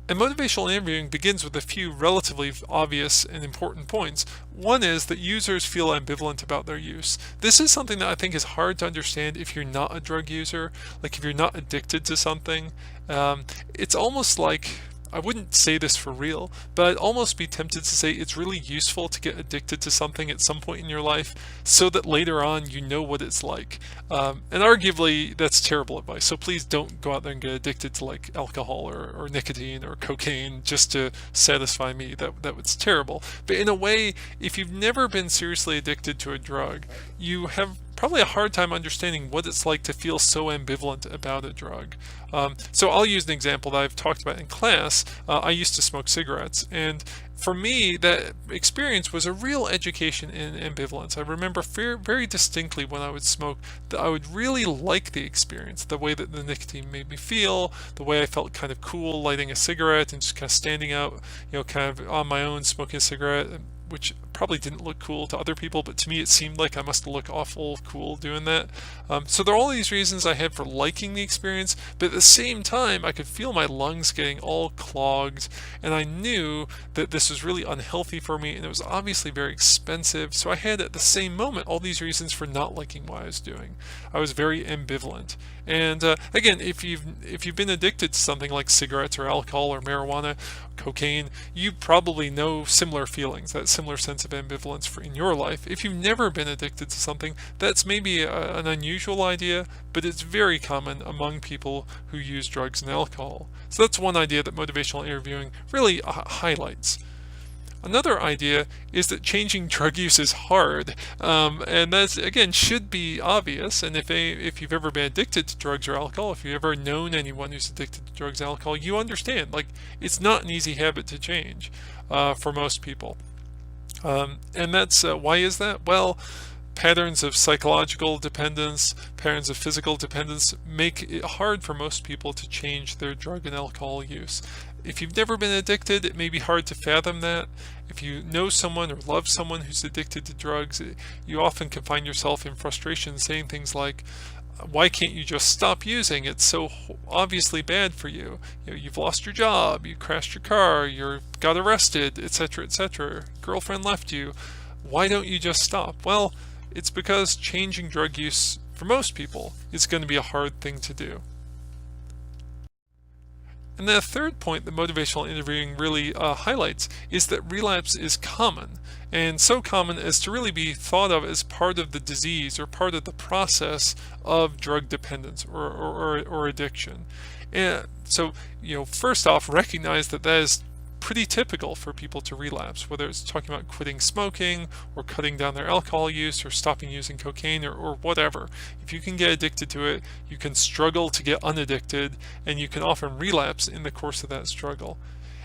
And motivational interviewing begins with a few relatively obvious and important points. One is that users feel ambivalent about their use. This is something that I think is hard to understand if you're not a drug user, like if you're not addicted to something. It's almost like, I wouldn't say this for real, but I'd almost be tempted to say it's really useful to get addicted to something at some point in your life so that later on you know what it's like. And arguably that's terrible advice, so please don't go out there and get addicted to like alcohol or nicotine or cocaine just to satisfy me. That was terrible. But in a way, if you've never been seriously addicted to a drug, you have probably a hard time understanding what it's like to feel so ambivalent about a drug. So I'll use an example that I've talked about in class. I used to smoke cigarettes, and for me that experience was a real education in ambivalence. I remember very distinctly when I would smoke that I would really like the experience, the way that the nicotine made me feel, the way I felt kind of cool lighting a cigarette and just kind of standing out, kind of on my own smoking a cigarette, which probably didn't look cool to other people, but to me it seemed like I must look awful cool doing that. So there are all these reasons I had for liking the experience, but at the same time I could feel my lungs getting all clogged, and I knew that this was really unhealthy for me, and it was obviously very expensive. So I had at the same moment all these reasons for not liking what I was doing. I was very ambivalent. And again, if you've been addicted to something like cigarettes or alcohol or marijuana, cocaine, you probably know similar feelings, that similar sense of ambivalence in your life. If you've never been addicted to something, that's maybe an unusual idea, but it's very common among people who use drugs and alcohol. So that's one idea that motivational interviewing really highlights. Another idea is that changing drug use is hard, and that's, again, should be obvious. And if you've ever been addicted to drugs or alcohol, if you've ever known anyone who's addicted to drugs and alcohol, you understand, like, it's not an easy habit to change for most people. And that's why is that? Well, patterns of psychological dependence, patterns of physical dependence make it hard for most people to change their drug and alcohol use. If you've never been addicted, it may be hard to fathom that. If you know someone or love someone who's addicted to drugs, you often can find yourself in frustration saying things like, why can't you just stop using? It's so obviously bad for you. You've lost your job, you crashed your car, you got arrested, etc., etc. Girlfriend left you. Why don't you just stop? Well, it's because changing drug use for most people is going to be a hard thing to do. And the third point that motivational interviewing really highlights is that relapse is common, and so common as to really be thought of as part of the disease or part of the process of drug dependence or addiction. And so, first off, recognize that that is pretty typical for people to relapse, whether it's talking about quitting smoking or cutting down their alcohol use or stopping using cocaine or whatever. If you can get addicted to it, you can struggle to get unaddicted, and you can often relapse in the course of that struggle.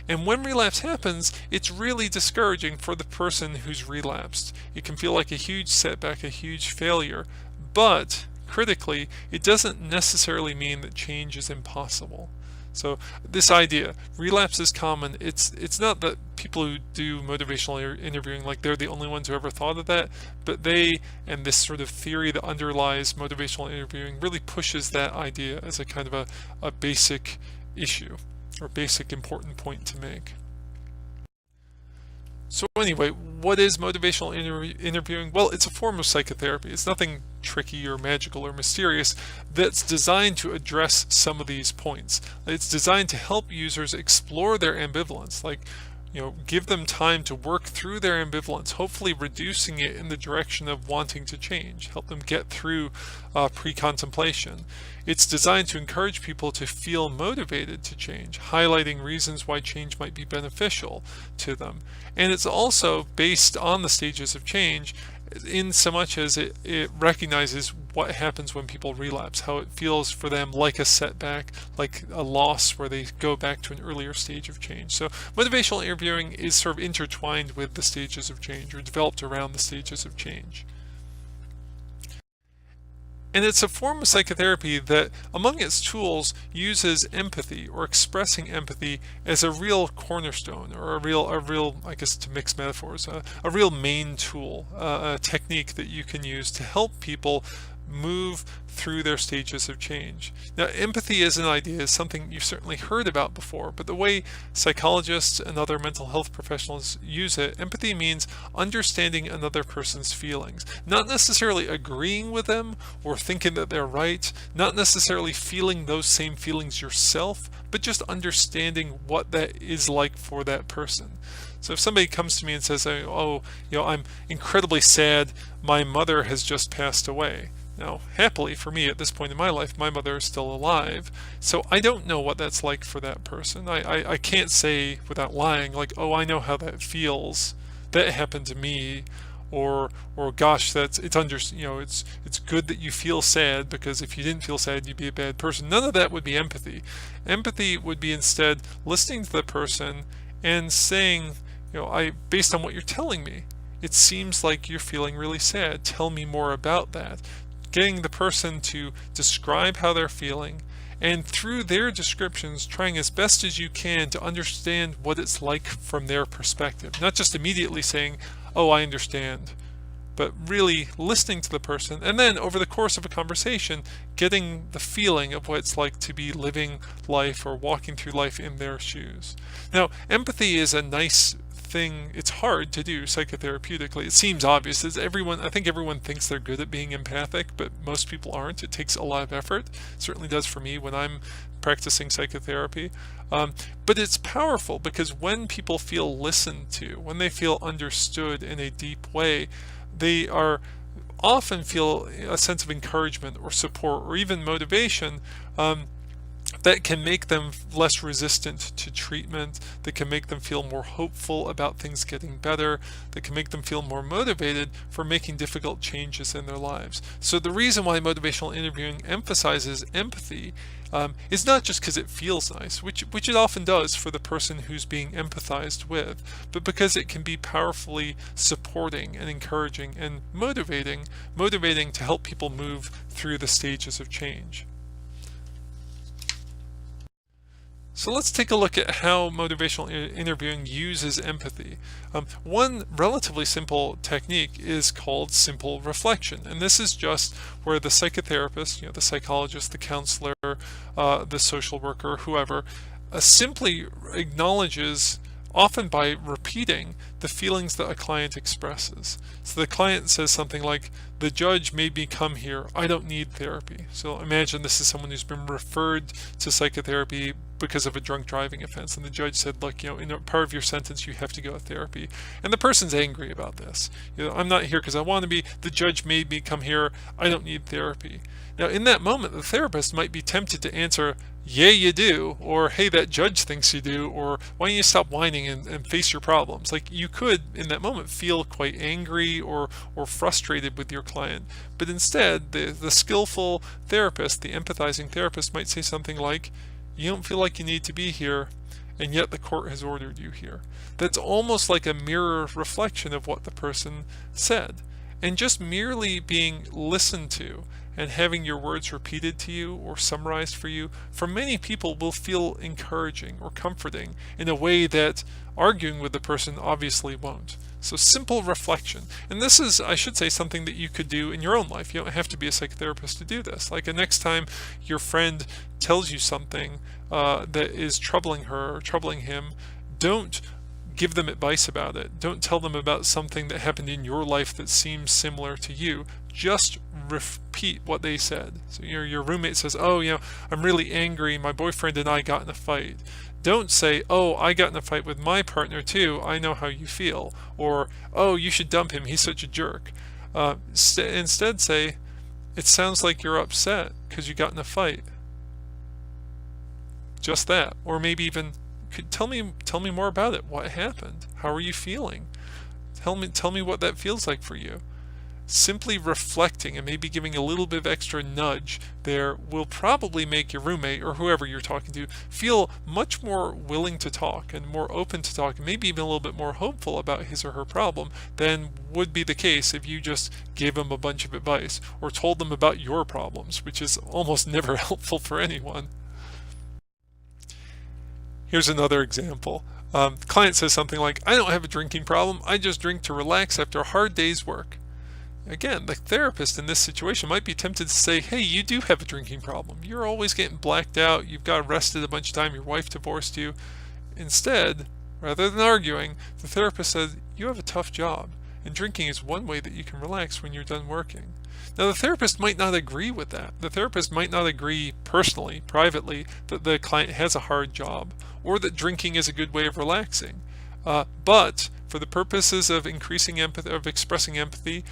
And when relapse happens, it's really discouraging for the person who's relapsed. It can feel like a huge setback, a huge failure, but critically, it doesn't necessarily mean that change is impossible. So this idea, relapse is common, it's not that people who do motivational interviewing, like they're the only ones who ever thought of that, but they, and this sort of theory that underlies motivational interviewing really pushes that idea as a kind of a basic issue or basic important point to make. So anyway, what is motivational interviewing? Well, it's a form of psychotherapy. It's nothing tricky or magical or mysterious that's designed to address some of these points. It's designed to help users explore their ambivalence. Like, give them time to work through their ambivalence, hopefully reducing it in the direction of wanting to change, help them get through pre-contemplation. It's designed to encourage people to feel motivated to change, highlighting reasons why change might be beneficial to them. And it's also based on the stages of change, in so much as it recognizes what happens when people relapse, how it feels for them like a setback, like a loss where they go back to an earlier stage of change. So motivational interviewing is sort of intertwined with the stages of change, or developed around the stages of change. And it's a form of psychotherapy that, among its tools, uses empathy, or expressing empathy, as a real cornerstone, or a real, I guess, to mix metaphors, a real main tool, a technique that you can use to help people move through their stages of change. Now, empathy as an idea is something you've certainly heard about before, but the way psychologists and other mental health professionals use it, empathy means understanding another person's feelings, not necessarily agreeing with them or thinking that they're right, not necessarily feeling those same feelings yourself, but just understanding what that is like for that person. So if somebody comes to me and says, oh, I'm incredibly sad, my mother has just passed away. Now, happily for me at this point in my life, my mother is still alive, so I don't know what that's like for that person. I can't say without lying, like, oh, I know how that feels. That happened to me, or gosh, it's good that you feel sad, because if you didn't feel sad, you'd be a bad person. None of that would be empathy. Empathy would be instead listening to the person and saying, based on what you're telling me, it seems like you're feeling really sad. Tell me more about that. Getting the person to describe how they're feeling, and through their descriptions, trying as best as you can to understand what it's like from their perspective. Not just immediately saying, oh, I understand, but really listening to the person, and then over the course of a conversation, getting the feeling of what it's like to be living life or walking through life in their shoes. Now, empathy is a nice thing. It's hard to do psychotherapeutically. It seems obvious. I think everyone thinks they're good at being empathic, but most people aren't. It takes a lot of effort. It certainly does for me when I'm practicing psychotherapy. But it's powerful, because when people feel listened to, when they feel understood in a deep way, they often feel a sense of encouragement or support or even motivation that can make them less resistant to treatment, that can make them feel more hopeful about things getting better, that can make them feel more motivated for making difficult changes in their lives. So the reason why motivational interviewing emphasizes empathy is not just because it feels nice, which it often does for the person who's being empathized with, but because it can be powerfully supporting and encouraging and motivating to help people move through the stages of change. So let's take a look at how motivational interviewing uses empathy. One relatively simple technique is called simple reflection, and this is just where the psychotherapist, the psychologist, the counselor, the social worker, whoever, simply acknowledges, often by repeating, the feelings that a client expresses. So the client says something like, the judge made me come here, I don't need therapy. So imagine this is someone who's been referred to psychotherapy because of a drunk driving offense, and the judge said, look, in a part of your sentence you have to go to therapy, and the person's angry about this. I'm not here because I want to be, the judge made me come here, I don't need therapy. Now in that moment, the therapist might be tempted to answer, yeah, you do, or hey, that judge thinks you do, or why don't you stop whining and face your problems. Like, you could in that moment feel quite angry or frustrated with your client, but instead the skillful therapist, the empathizing therapist, might say something like, you don't feel like you need to be here, and yet the court has ordered you here. That's almost like a mirror reflection of what the person said. And just merely being listened to and having your words repeated to you or summarized for you, for many people will feel encouraging or comforting in a way that arguing with the person obviously won't. So simple reflection. And this is, I should say, something that you could do in your own life. You don't have to be a psychotherapist to do this. Like, the next time your friend tells you something that is troubling her or troubling him, don't give them advice about it. Don't tell them about something that happened in your life that seems similar to you. Just repeat what they said. So your roommate says, oh, I'm really angry, my boyfriend and I got in a fight. Don't say, oh, I got in a fight with my partner too, I know how you feel, or, oh, you should dump him, he's such a jerk. Instead say, it sounds like you're upset because you got in a fight. Just that. Or maybe even, tell me more about it. What happened? How are you feeling? Tell me what that feels like for you. Simply reflecting and maybe giving a little bit of extra nudge there will probably make your roommate or whoever you're talking to feel much more willing to talk and more open to talk, and maybe even a little bit more hopeful about his or her problem than would be the case if you just gave them a bunch of advice or told them about your problems, which is almost never helpful for anyone. Here's another example. The client says something like, I don't have a drinking problem, I just drink to relax after a hard day's work. Again, the therapist in this situation might be tempted to say, hey, you do have a drinking problem. You're always getting blacked out. You've got arrested a bunch of time. Your wife divorced you. Instead, rather than arguing, the therapist says, you have a tough job, and drinking is one way that you can relax when you're done working. Now, the therapist might not agree with that. The therapist might not agree personally, privately, that the client has a hard job or that drinking is a good way of relaxing. But for the purposes of increasing empathy, of expressing empathy,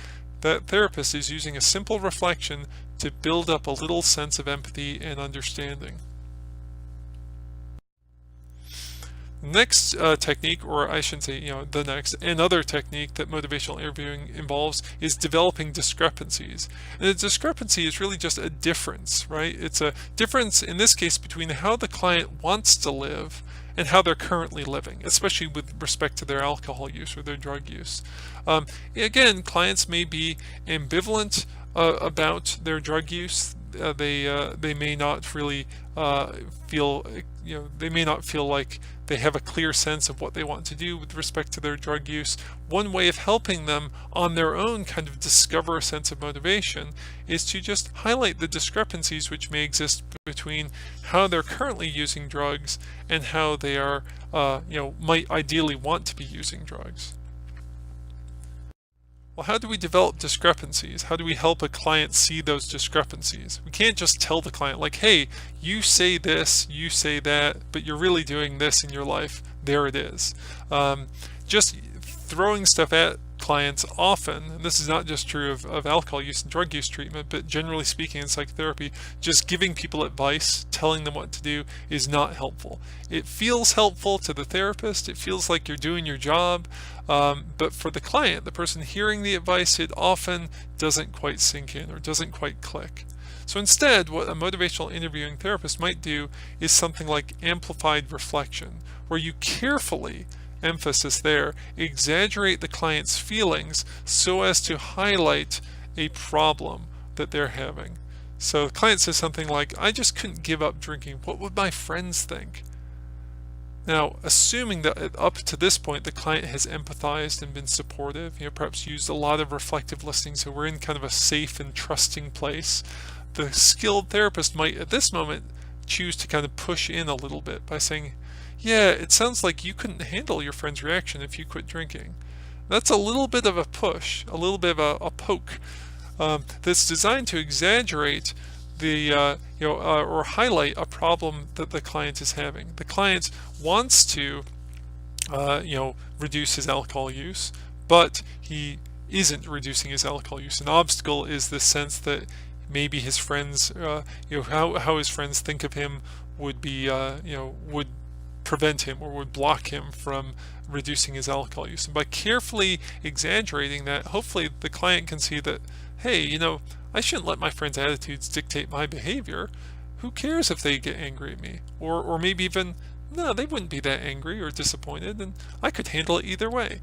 that therapist is using a simple reflection to build up a little sense of empathy and understanding. Next technique, or I shouldn't say, another technique that motivational interviewing involves is developing discrepancies. And a discrepancy is really just a difference, right? It's a difference in this case between how the client wants to live and how they're currently living, especially with respect to their alcohol use or their drug use. Again, clients may be ambivalent about their drug use. They may not really feel, they may not feel like they have a clear sense of what they want to do with respect to their drug use. One way of helping them on their own kind of discover a sense of motivation is to just highlight the discrepancies which may exist between how they're currently using drugs and how they are, might ideally want to be using drugs. Well, how do we develop discrepancies? How do we help a client see those discrepancies? We can't just tell the client like, hey, you say this, you say that, but you're really doing this in your life. There it is. Just throwing stuff at clients often, and this is not just true of alcohol use and drug use treatment, but generally speaking in psychotherapy, just giving people advice, telling them what to do is not helpful. It feels helpful to the therapist, it feels like you're doing your job, but for the client, the person hearing the advice, it often doesn't quite sink in or doesn't quite click. So instead, what a motivational interviewing therapist might do is something like amplified reflection, where you carefully, emphasis there, exaggerate the client's feelings so as to highlight a problem that they're having. So the client says something like, I just couldn't give up drinking. What would my friends think? Now, assuming that up to this point the client has empathized and been supportive, perhaps used a lot of reflective listening, so we're in kind of a safe and trusting place, the skilled therapist might at this moment choose to kind of push in a little bit by saying, yeah, it sounds like you couldn't handle your friend's reaction if you quit drinking. That's a little bit of a push, a little bit of a poke that's designed to exaggerate the or highlight a problem that the client is having. The client wants to reduce his alcohol use, but he isn't reducing his alcohol use. An obstacle is the sense that maybe his friends, how his friends think of him would be, would prevent him or would block him from reducing his alcohol use. And by carefully exaggerating that, hopefully the client can see that, hey, I shouldn't let my friends' attitudes dictate my behavior. Who cares if they get angry at me? Or maybe even, no, they wouldn't be that angry or disappointed, and I could handle it either way.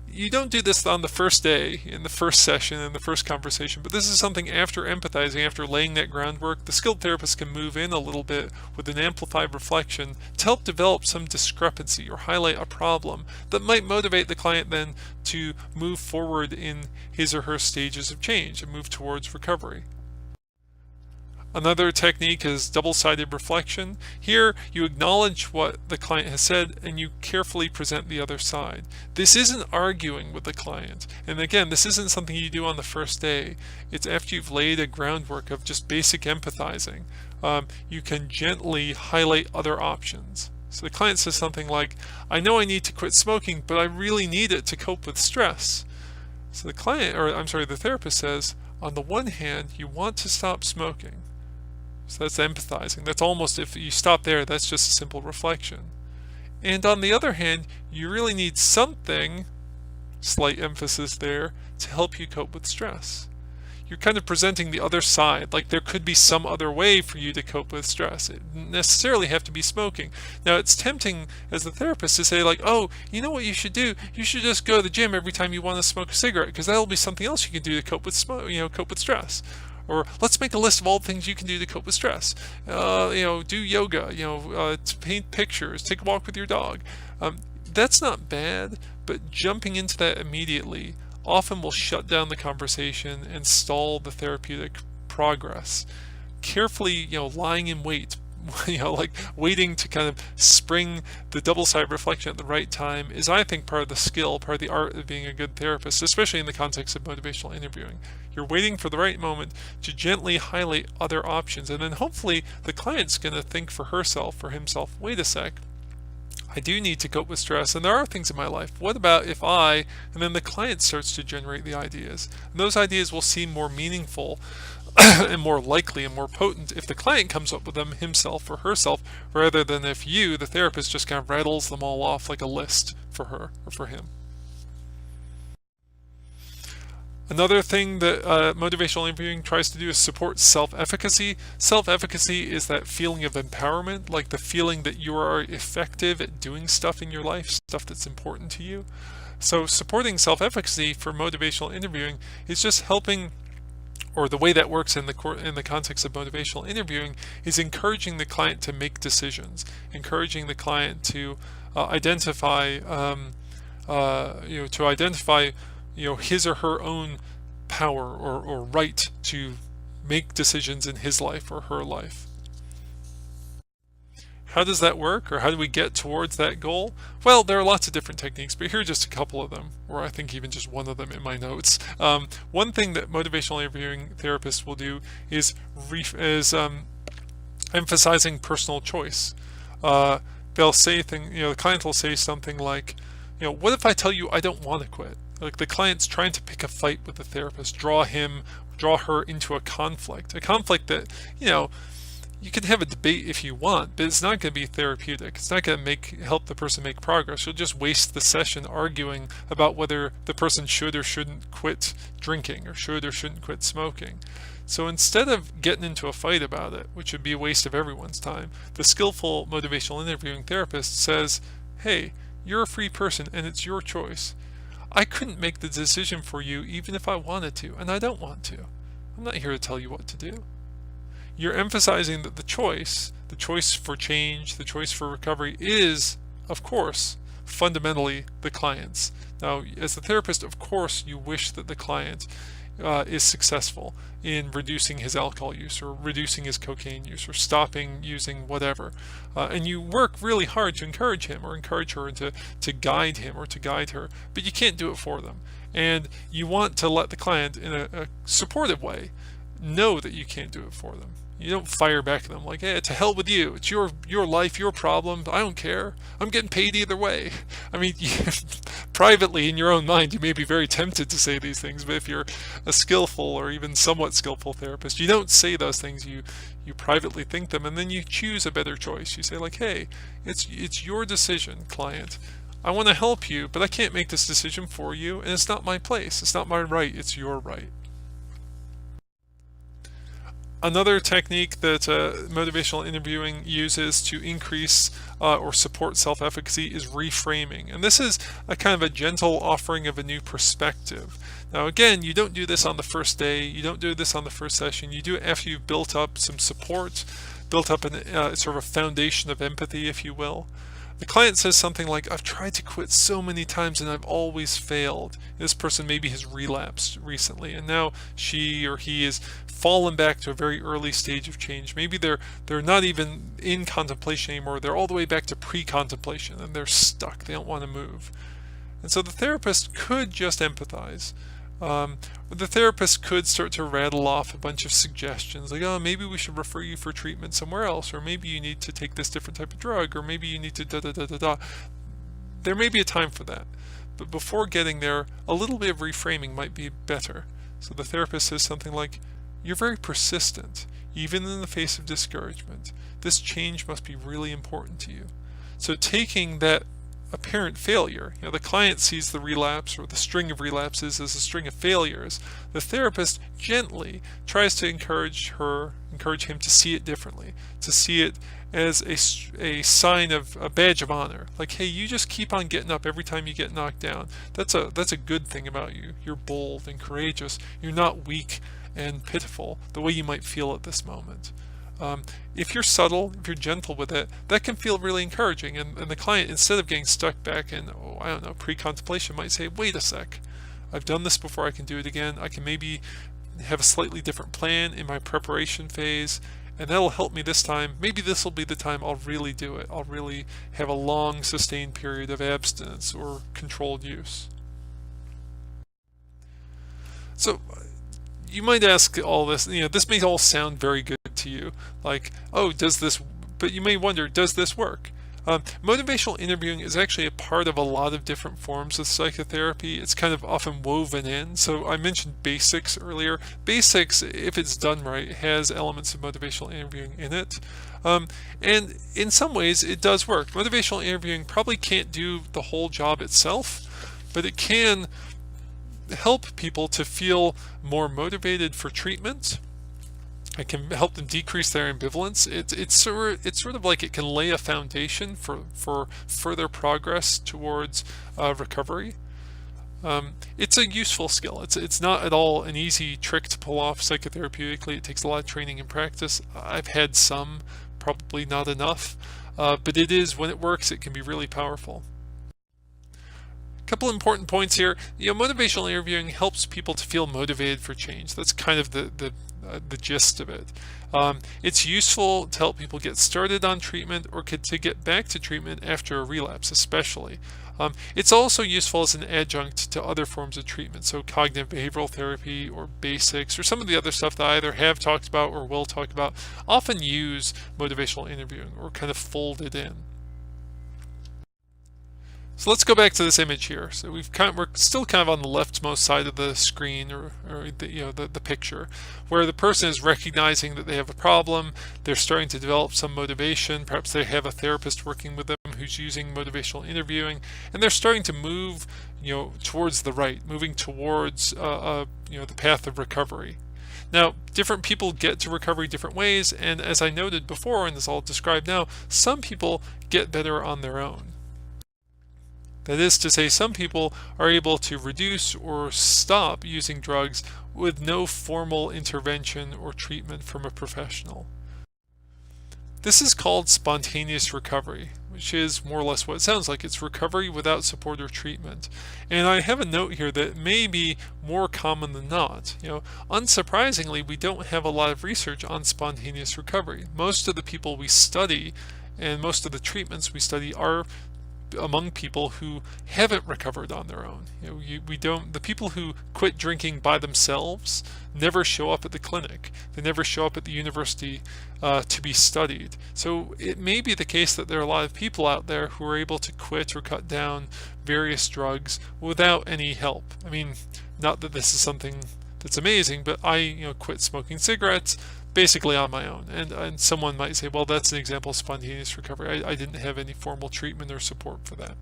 You don't do this on the first day, in the first session, in the first conversation, but this is something after empathizing, after laying that groundwork, the skilled therapist can move in a little bit with an amplified reflection to help develop some discrepancy or highlight a problem that might motivate the client then to move forward in his or her stages of change and move towards recovery. Another technique is double-sided reflection. Here, you acknowledge what the client has said and you carefully present the other side. This isn't arguing with the client. And again, this isn't something you do on the first day. It's after you've laid a groundwork of just basic empathizing. You can gently highlight other options. So the client says something like, I know I need to quit smoking, but I really need it to cope with stress. So the the therapist says, on the one hand, you want to stop smoking. So that's empathizing. That's almost, if you stop there, that's just a simple reflection. And on the other hand, you really need something, slight emphasis there, to help you cope with stress. You're kind of presenting the other side, like there could be some other way for you to cope with stress. It doesn't necessarily have to be smoking. Now it's tempting as the therapist to say like, oh, you know what you should do? You should just go to the gym every time you want to smoke a cigarette, because that'll be something else you can do to cope with cope with stress. Or let's make a list of all the things you can do to cope with stress. Do yoga, to paint pictures, take a walk with your dog. That's not bad, but jumping into that immediately often will shut down the conversation and stall the therapeutic progress. Carefully, lying in wait, like waiting to kind of spring the double-sided reflection at the right time is, I think, part of the skill, part of the art of being a good therapist, especially in the context of motivational interviewing. You're waiting for the right moment to gently highlight other options, and then hopefully the client's going to think for herself or himself, wait a sec, I do need to cope with stress, and there are things in my life. What about if and then the client starts to generate the ideas. And those ideas will seem more meaningful and more likely and more potent if the client comes up with them himself or herself, rather than if you, the therapist, just kind of rattles them all off like a list for her or for him. Another thing that motivational interviewing tries to do is support self-efficacy. Self-efficacy is that feeling of empowerment, like the feeling that you are effective at doing stuff in your life, stuff that's important to you. So supporting self-efficacy for motivational interviewing is just helping, or the way that works in the context of motivational interviewing is encouraging the client to make decisions, encouraging the client to identify his or her own power or right to make decisions in his life or her life. How does that work, or how do we get towards that goal? Well, there are lots of different techniques, but here are just a couple of them, or I think even just one of them in my notes. One thing that motivational interviewing therapists will do is emphasizing personal choice. They'll say the client will say something like, what if I tell you I don't want to quit? Like the client's trying to pick a fight with the therapist, draw her into a conflict that, you can have a debate if you want, but it's not going to be therapeutic. It's not going to help the person make progress. You'll just waste the session arguing about whether the person should or shouldn't quit drinking, or should or shouldn't quit smoking. So instead of getting into a fight about it, which would be a waste of everyone's time, the skillful motivational interviewing therapist says, hey, you're a free person and it's your choice. I couldn't make the decision for you even if I wanted to, and I don't want to. I'm not here to tell you what to do. You're emphasizing that the choice for change, the choice for recovery is, of course, fundamentally the client's. Now, as the therapist, of course, you wish that the client is successful in reducing his alcohol use, or reducing his cocaine use, or stopping using whatever. And you work really hard to encourage him or encourage her, and to guide him or to guide her, but you can't do it for them. And you want to let the client, in a supportive way, know that you can't do it for them. You don't fire back at them like, hey, to hell with you. It's your life, your problem. I don't care. I'm getting paid either way. I mean, privately in your own mind, you may be very tempted to say these things, but if you're a skillful or even somewhat skillful therapist, you don't say those things. You privately think them, and then you choose a better choice. You say like, hey, it's your decision, client. I want to help you, but I can't make this decision for you, and it's not my place. It's not my right. It's your right. Another technique that motivational interviewing uses to increase or support self-efficacy is reframing. And this is a kind of a gentle offering of a new perspective. Now again, you don't do this on the first day, you don't do this on the first session, you do it after you've built up some support, built up sort of a foundation of empathy, if you will. The client says something like, I've tried to quit so many times and I've always failed. This person maybe has relapsed recently, and now she or he has fallen back to a very early stage of change. Maybe they're not even in contemplation anymore. They're all the way back to pre-contemplation, and they're stuck. They don't want to move. And so the therapist could just empathize. The therapist could start to rattle off a bunch of suggestions like, oh, maybe we should refer you for treatment somewhere else, or maybe you need to take this different type of drug, or maybe you need to da da da da da. There may be a time for that, but before getting there, a little bit of reframing might be better. So the therapist says something like, you're very persistent, even in the face of discouragement. This change must be really important to you. So taking that apparent failure, the client sees the relapse or the string of relapses as a string of failures. The therapist gently tries to encourage him to see it differently, to see it as a sign of a badge of honor. Like, hey, you just keep on getting up every time you get knocked down. That's a good thing about you. You're bold and courageous. You're not weak and pitiful the way you might feel at this moment. If you're subtle, if you're gentle with it, that can feel really encouraging, and the client, instead of getting stuck back in, I don't know, pre-contemplation, might say, wait a sec, I've done this before, I can do it again. I can maybe have a slightly different plan in my preparation phase, and that'll help me this time. Maybe this will be the time I'll really do it. I'll really have a long sustained period of abstinence or controlled use. So you might ask all this, this may all sound very good to you, like, oh, does this, but you may wonder, does this work? Motivational interviewing is actually a part of a lot of different forms of psychotherapy. It's kind of often woven in. So I mentioned basics earlier. Basics, if it's done right, has elements of motivational interviewing in it. And in some ways it does work. Motivational interviewing probably can't do the whole job itself, but it can help people to feel more motivated for treatment. It can help them decrease their ambivalence. It's sort of like it can lay a foundation for further progress towards recovery. It's a useful skill. It's not at all an easy trick to pull off psychotherapeutically. It takes a lot of training and practice. I've had some, probably not enough, but it is, when it works, it can be really powerful. Couple important points here. Motivational interviewing helps people to feel motivated for change. That's kind of the gist of it. It's useful to help people get started on treatment or to get back to treatment after a relapse, especially. It's also useful as an adjunct to other forms of treatment, so cognitive behavioral therapy or basics or some of the other stuff that I either have talked about or will talk about often use motivational interviewing or kind of fold it in. So let's go back to this image here. So we're still kind of on the leftmost side of the screen, or the picture, where the person is recognizing that they have a problem. They're starting to develop some motivation. Perhaps they have a therapist working with them who's using motivational interviewing, and they're starting to move, towards the right, moving towards the path of recovery. Now, different people get to recovery different ways, and as I noted before, and as I'll describe now, some people get better on their own. That is to say, some people are able to reduce or stop using drugs with no formal intervention or treatment from a professional. This is called spontaneous recovery, which is more or less what it sounds like. It's recovery without support or treatment. And I have a note here that may be more common than not. Unsurprisingly, we don't have a lot of research on spontaneous recovery. Most of the people we study and most of the treatments we study are among people who haven't recovered on their own. The people who quit drinking by themselves never show up at the clinic. They never show up at the university to be studied. So it may be the case that there are a lot of people out there who are able to quit or cut down various drugs without any help. I mean, not that this is something that's amazing, but I quit smoking cigarettes basically on my own, and someone might say, well, that's an example of spontaneous recovery. I didn't have any formal treatment or support for that.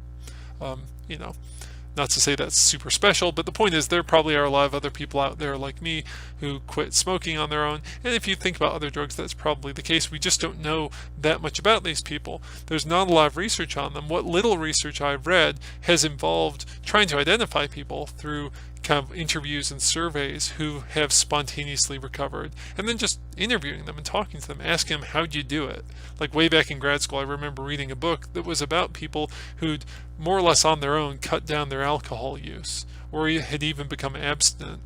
Not to say that's super special, but the point is there probably are a lot of other people out there like me who quit smoking on their own, and if you think about other drugs, that's probably the case. We just don't know that much about these people. There's not a lot of research on them. What little research I've read has involved trying to identify people through kind of interviews and surveys who have spontaneously recovered, and then just interviewing them and talking to them, asking them, how'd you do it? Like way back in grad school, I remember reading a book that was about people who'd more or less on their own cut down their alcohol use, or had even become abstinent,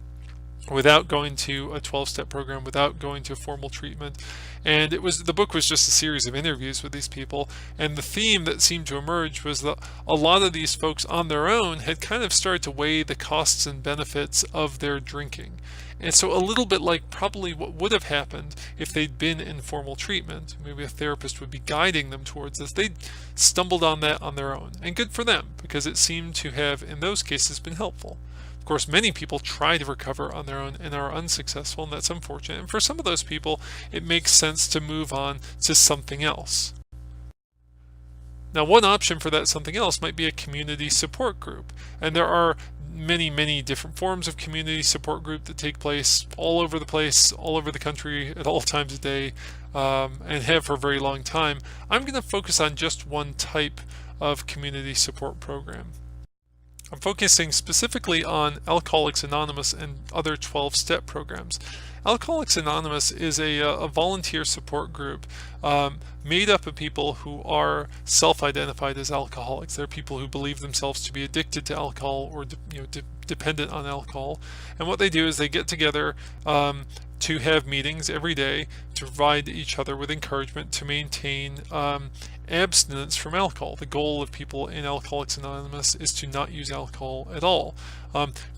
without going to a 12-step program, without going to formal treatment. And the book was just a series of interviews with these people, and the theme that seemed to emerge was that a lot of these folks on their own had kind of started to weigh the costs and benefits of their drinking. And so a little bit like probably what would have happened if they'd been in formal treatment, maybe a therapist would be guiding them towards this, they'd stumbled on that on their own. And good for them, because it seemed to have, in those cases, been helpful. Of course, many people try to recover on their own and are unsuccessful, and that's unfortunate. And for some of those people, it makes sense to move on to something else. Now, one option for that something else might be a community support group. And there are many different forms of community support group that take place, all over the country, at all times of day, and have for a very long time. I'm going to focus on just one type of community support program. I'm focusing specifically on Alcoholics Anonymous and other 12-step programs. Alcoholics Anonymous is a volunteer support group made up of people who are self-identified as alcoholics. They're people who believe themselves to be addicted to alcohol or dependent on alcohol. And what they do is they get together to have meetings every day to provide each other with encouragement to maintain abstinence from alcohol. The goal of people in Alcoholics Anonymous is to not use alcohol at all.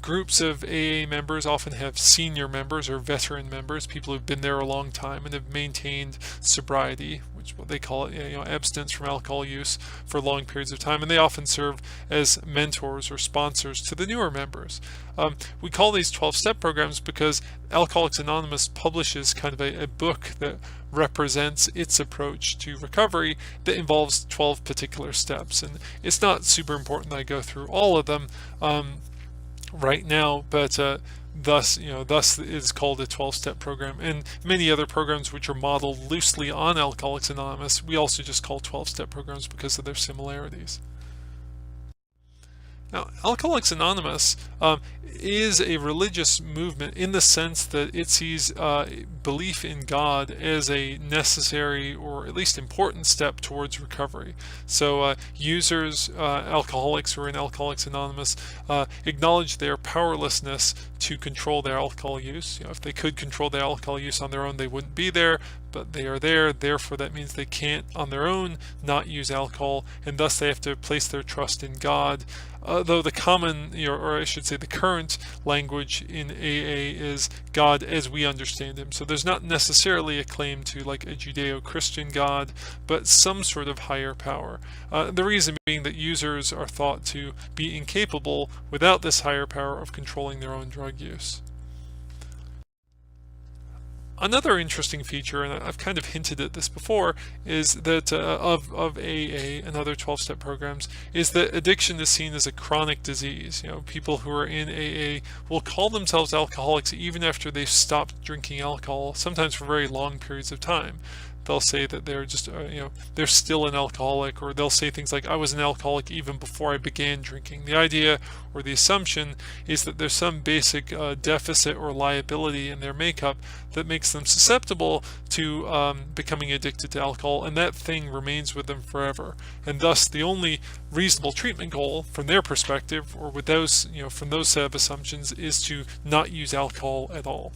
Groups of AA members often have senior members or veteran members, people who've been there a long time and have maintained sobriety, which is what they call it, abstinence from alcohol use for long periods of time, and they often serve as mentors or sponsors to the newer members. We call these 12-step programs because Alcoholics Anonymous publishes kind of a book that represents its approach to recovery that involves 12 particular steps. And it's not super important that I go through all of them right now, but thus it's called a 12-step program. And many other programs which are modeled loosely on Alcoholics Anonymous, we also just call 12-step programs because of their similarities. Now, Alcoholics Anonymous is a religious movement in the sense that it sees belief in God as a necessary or at least important step towards recovery. So users, alcoholics who are in Alcoholics Anonymous, acknowledge their powerlessness to control their alcohol use. If they could control their alcohol use on their own, they wouldn't be there, but they are there. Therefore, that means they can't on their own not use alcohol, and thus they have to place their trust in God. Though the common, or I should say the current language in AA is God as we understand him. So there's not necessarily a claim to like a Judeo-Christian God, but some sort of higher power. The reason being that users are thought to be incapable without this higher power of controlling their own drug use. Another interesting feature, and I've kind of hinted at this before, is that of AA and other 12-step programs, is that addiction is seen as a chronic disease. People who are in AA will call themselves alcoholics even after they've stopped drinking alcohol, sometimes for very long periods of time. They'll say that they're just, they're still an alcoholic, or they'll say things like, I was an alcoholic even before I began drinking. The idea or the assumption is that there's some basic deficit or liability in their makeup that makes them susceptible to becoming addicted to alcohol, and that thing remains with them forever. And thus, the only reasonable treatment goal from their perspective, or with those, from those set of assumptions, is to not use alcohol at all.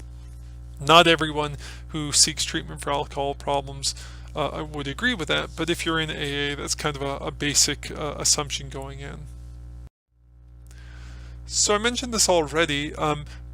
Not everyone who seeks treatment for alcohol problems would agree with that, but if you're in AA, that's kind of a basic assumption going in. So I mentioned this already,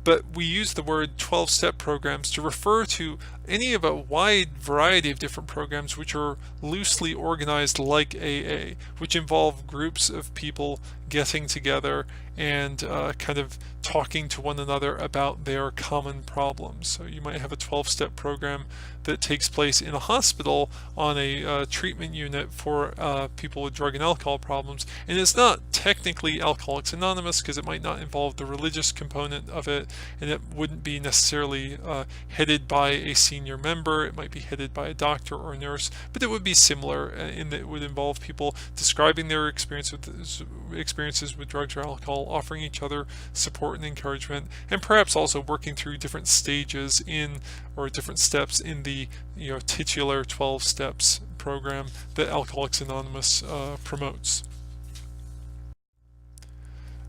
but we use the word 12-step programs to refer to any of a wide variety of different programs which are loosely organized like AA, which involve groups of people getting together and kind of talking to one another about their common problems. So you might have a 12-step program that takes place in a hospital on a treatment unit for people with drug and alcohol problems, and it's not technically Alcoholics Anonymous because it might not involve the religious component of it, and it wouldn't be necessarily headed by a senior member. It might be headed by a doctor or a nurse, but it would be similar in that it would involve people describing their experiences with drugs or alcohol, offering each other support and encouragement, and perhaps also working through different stages or different steps in the titular 12 steps program that Alcoholics Anonymous promotes.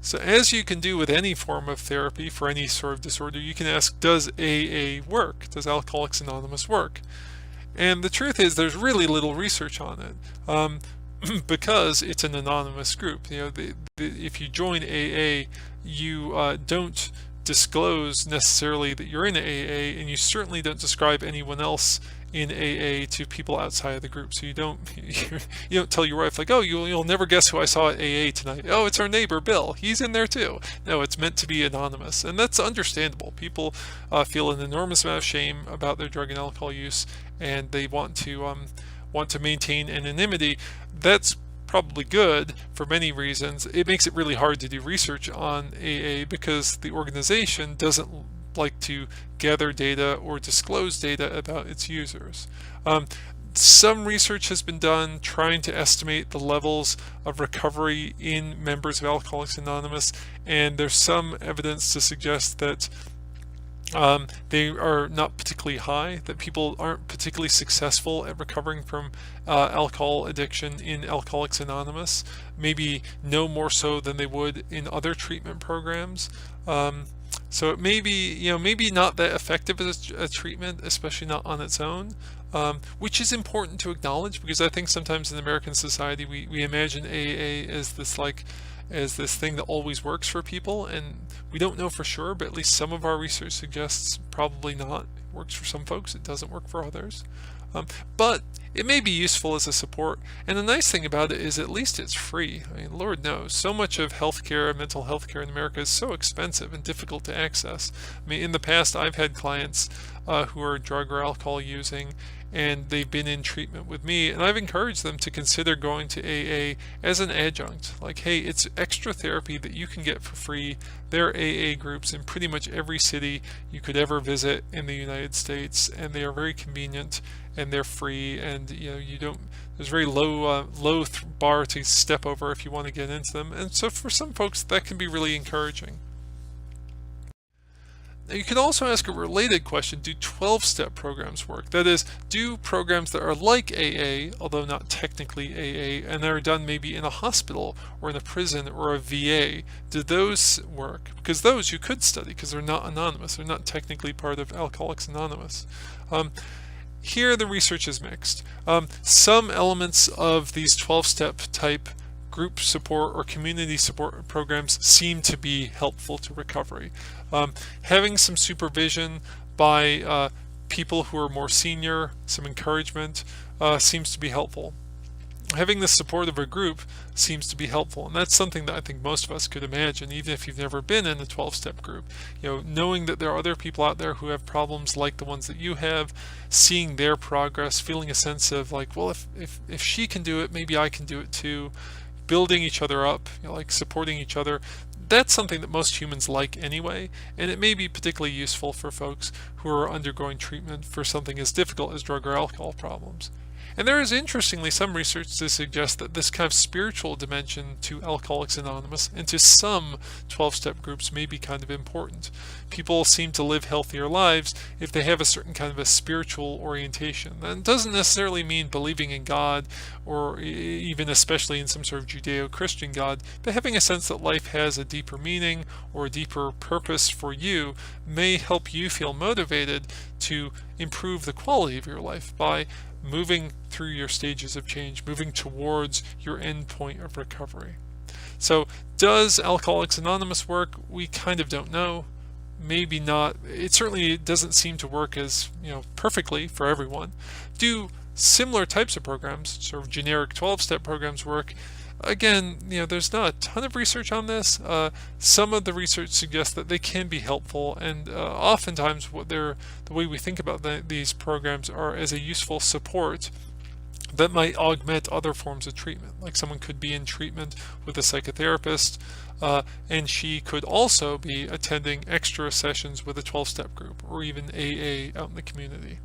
So as you can do with any form of therapy for any sort of disorder, you can ask, does AA work? Does Alcoholics Anonymous work? And the truth is there's really little research on it, because it's an anonymous group. If you join AA, you don't disclose necessarily that you're in AA, and you certainly don't describe anyone else in AA to people outside of the group. So you don't tell your wife, like, oh, you'll never guess who I saw at AA tonight. Oh, it's our neighbor Bill, he's in there too. No, it's meant to be anonymous, and that's understandable. People feel an enormous amount of shame about their drug and alcohol use, and they want to maintain anonymity. That's probably good for many reasons. It makes it really hard to do research on AA because the organization doesn't like to gather data or disclose data about its users. Some research has been done trying to estimate the levels of recovery in members of Alcoholics Anonymous, and there's some evidence to suggest that they are not particularly high, that people aren't particularly successful at recovering from alcohol addiction in Alcoholics Anonymous, maybe no more so than they would in other treatment programs. So it may be, maybe not that effective as a treatment, especially not on its own, which is important to acknowledge, because I think sometimes in American society we imagine AA as this thing that always works for people, and we don't know for sure, but at least some of our research suggests probably not. It works for some folks, it doesn't work for others. But it may be useful as a support, and the nice thing about it is at least it's free. I mean, Lord knows, so much of healthcare, mental health care in America is so expensive and difficult to access. I mean, in the past I've had clients who are drug or alcohol using, and they've been in treatment with me, and I've encouraged them to consider going to AA as an adjunct. Like, hey, it's extra therapy that you can get for free. There are AA groups in pretty much every city you could ever visit in the United States, and they are very convenient, and they're free, and there's very low bar to step over if you want to get into them. And so for some folks that can be really encouraging. You can also ask a related question: do 12-step programs work? That is, do programs that are like AA, although not technically AA, and that are done maybe in a hospital or in a prison or a VA, do those work? Because those you could study because they're not anonymous. They're not technically part of Alcoholics Anonymous. Here the research is mixed. Some elements of these 12-step type group support or community support programs seem to be helpful to recovery. Having some supervision by people who are more senior, some encouragement, seems to be helpful. Having the support of a group seems to be helpful, and that's something that I think most of us could imagine, even if you've never been in a 12-step group. Knowing that there are other people out there who have problems like the ones that you have, seeing their progress, feeling a sense of like, well, if she can do it, maybe I can do it too. Building each other up, like supporting each other. That's something that most humans like anyway, and it may be particularly useful for folks who are undergoing treatment for something as difficult as drug or alcohol problems. And there is, interestingly, some research to suggest that this kind of spiritual dimension to Alcoholics Anonymous and to some 12-step groups may be kind of important. People seem to live healthier lives if they have a certain kind of a spiritual orientation. That doesn't necessarily mean believing in God, or even especially in some sort of Judeo-Christian God, but having a sense that life has a deeper meaning or a deeper purpose for you may help you feel motivated to improve the quality of your life by moving through your stages of change, moving towards your end point of recovery. So does Alcoholics Anonymous work? We kind of don't know. Maybe not. It certainly doesn't seem to work as perfectly for everyone. Do similar types of programs, sort of generic 12-step programs, work? Again, there's not a ton of research on this. Some of the research suggests that they can be helpful, and oftentimes the way we think about these programs are as a useful support that might augment other forms of treatment. Like someone could be in treatment with a psychotherapist, and she could also be attending extra sessions with a 12-step group or even AA out in the community.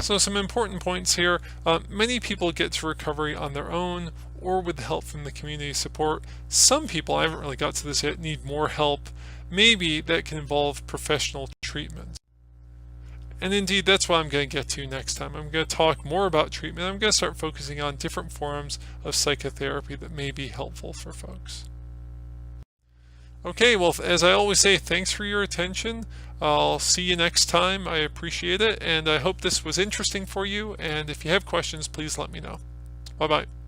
So some important points here. Many people get to recovery on their own or with help from the community support. Some people, I haven't really got to this yet, need more help. Maybe that can involve professional treatment. And indeed, that's what I'm going to get to next time. I'm going to talk more about treatment. I'm going to start focusing on different forms of psychotherapy that may be helpful for folks. Okay, well, as I always say, thanks for your attention. I'll see you next time. I appreciate it, and I hope this was interesting for you. And if you have questions, please let me know. Bye-bye.